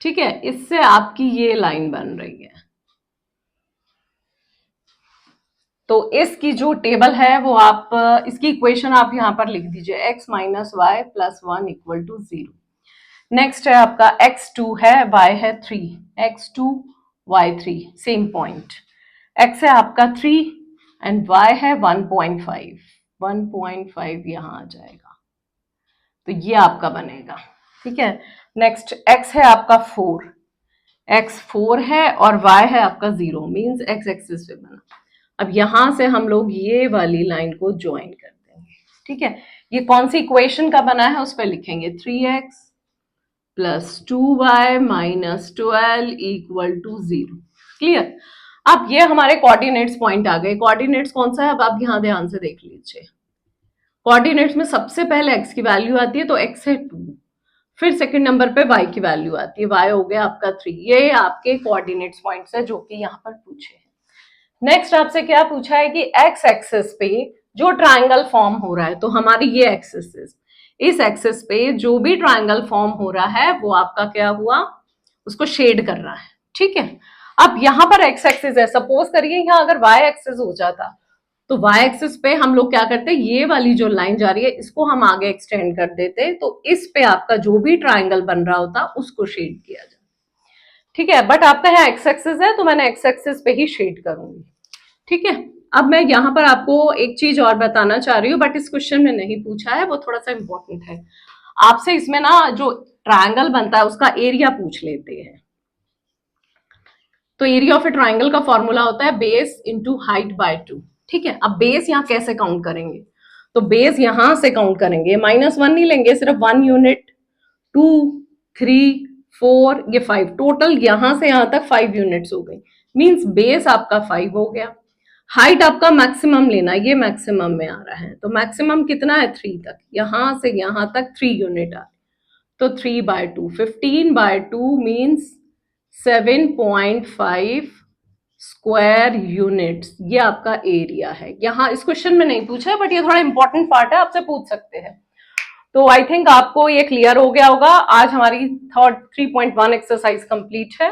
Speaker 1: ठीक है। इससे आपकी ये लाइन बन रही है, तो इसकी जो टेबल है वो आप इसकी इक्वेशन आप यहां पर लिख दीजिए, x minus y plus 1 equal to 0। Next है आपका x2 है, y है 3, x2 y3 same point, x है आपका 3 एंड y है 1.5, 1.5 यहां आ जाएगा, तो ये आपका बनेगा। ठीक है, नेक्स्ट x है आपका 4, x 4 है और y है आपका 0, मींस x एक्सिस पे बना। अब यहां से हम लोग ये वाली लाइन को ज्वाइन कर देंगे। ठीक है, ये कौन सी इक्वेशन का बना है उस पर लिखेंगे, 3x plus 2y minus 12 equal to 0। Clear. अब ये हमारे कोऑर्डिनेट्स पॉइंट आ गए। कोऑर्डिनेट्स कौन सा है, अब आप यहां ध्यान से देख लीजिए। कोऑर्डिनेट्स में सबसे पहले x की वैल्यू आती है, तो x है 2, फिर सेकंड नंबर पे y की वैल्यू आती है, y हो गया आपका 3। ये आपके कोऑर्डिनेट्स पॉइंट्स है जो कि यहाँ पर पूछे हैं। नेक्स्ट आपसे क्या पूछा है कि x एक्सिस पे जो ट्रायंगल फॉर्म हो रहा है, तो हमारी ये एक्सिस, इस एक्सिस पे जो भी ट्रायंगल फॉर्म हो रहा है वो आपका क्या हुआ, उसको शेड कर रहा है। ठीक है, अब यहां पर x एक्सिस है, सपोज करिए यहाँ अगर y एक्सिस हो जाता, तो y एक्सिस पे हम लोग क्या करते, ये वाली जो लाइन जा रही है इसको हम आगे एक्सटेंड कर देते, तो इस पे आपका जो भी ट्रायंगल बन रहा होता उसको शेड किया जाए। ठीक है, बट आपका यहाँ x एक्सिस है तो मैंने x एक्सिस पे ही शेड करूंगी। ठीक है, अब मैं यहाँ पर आपको एक चीज और बताना चाह रही हूँ, बट इस क्वेश्चन में नहीं पूछा है, वो थोड़ा सा इंपॉर्टेंट है। आपसे इसमें ना जो ट्रायंगल बनता है उसका एरिया पूछ लेते हैं। तो एरिया ऑफ ए ट्रायंगल का फॉर्मूला होता है बेस इंटू हाइट बाय 2। ठीक है, अब बेस यहाँ कैसे काउंट करेंगे, तो बेस यहां से काउंट करेंगे, -1 नहीं लेंगे, सिर्फ 1 यूनिट, 2 3 4 ये 5, टोटल यहां से यहां तक 5 यूनिट्स हो गई, मींस बेस आपका 5 हो गया। हाइट आपका मैक्सिमम लेना, ये मैक्सिमम में आ रहा है, तो मैक्सिमम कितना है 3 तक, यहां से यहां तक 3 यूनिट आ, तो 3/2, 15/2 मींस 7.5 स्क्वायर यूनिट्स, ये आपका एरिया है। यहाँ इस क्वेश्चन में नहीं पूछा है, बट ये थोड़ा इंपॉर्टेंट पार्ट है, आपसे पूछ सकते हैं। तो आई थिंक आपको ये क्लियर हो गया होगा। आज हमारी थर्ड 3.1 एक्सरसाइज कंप्लीट है।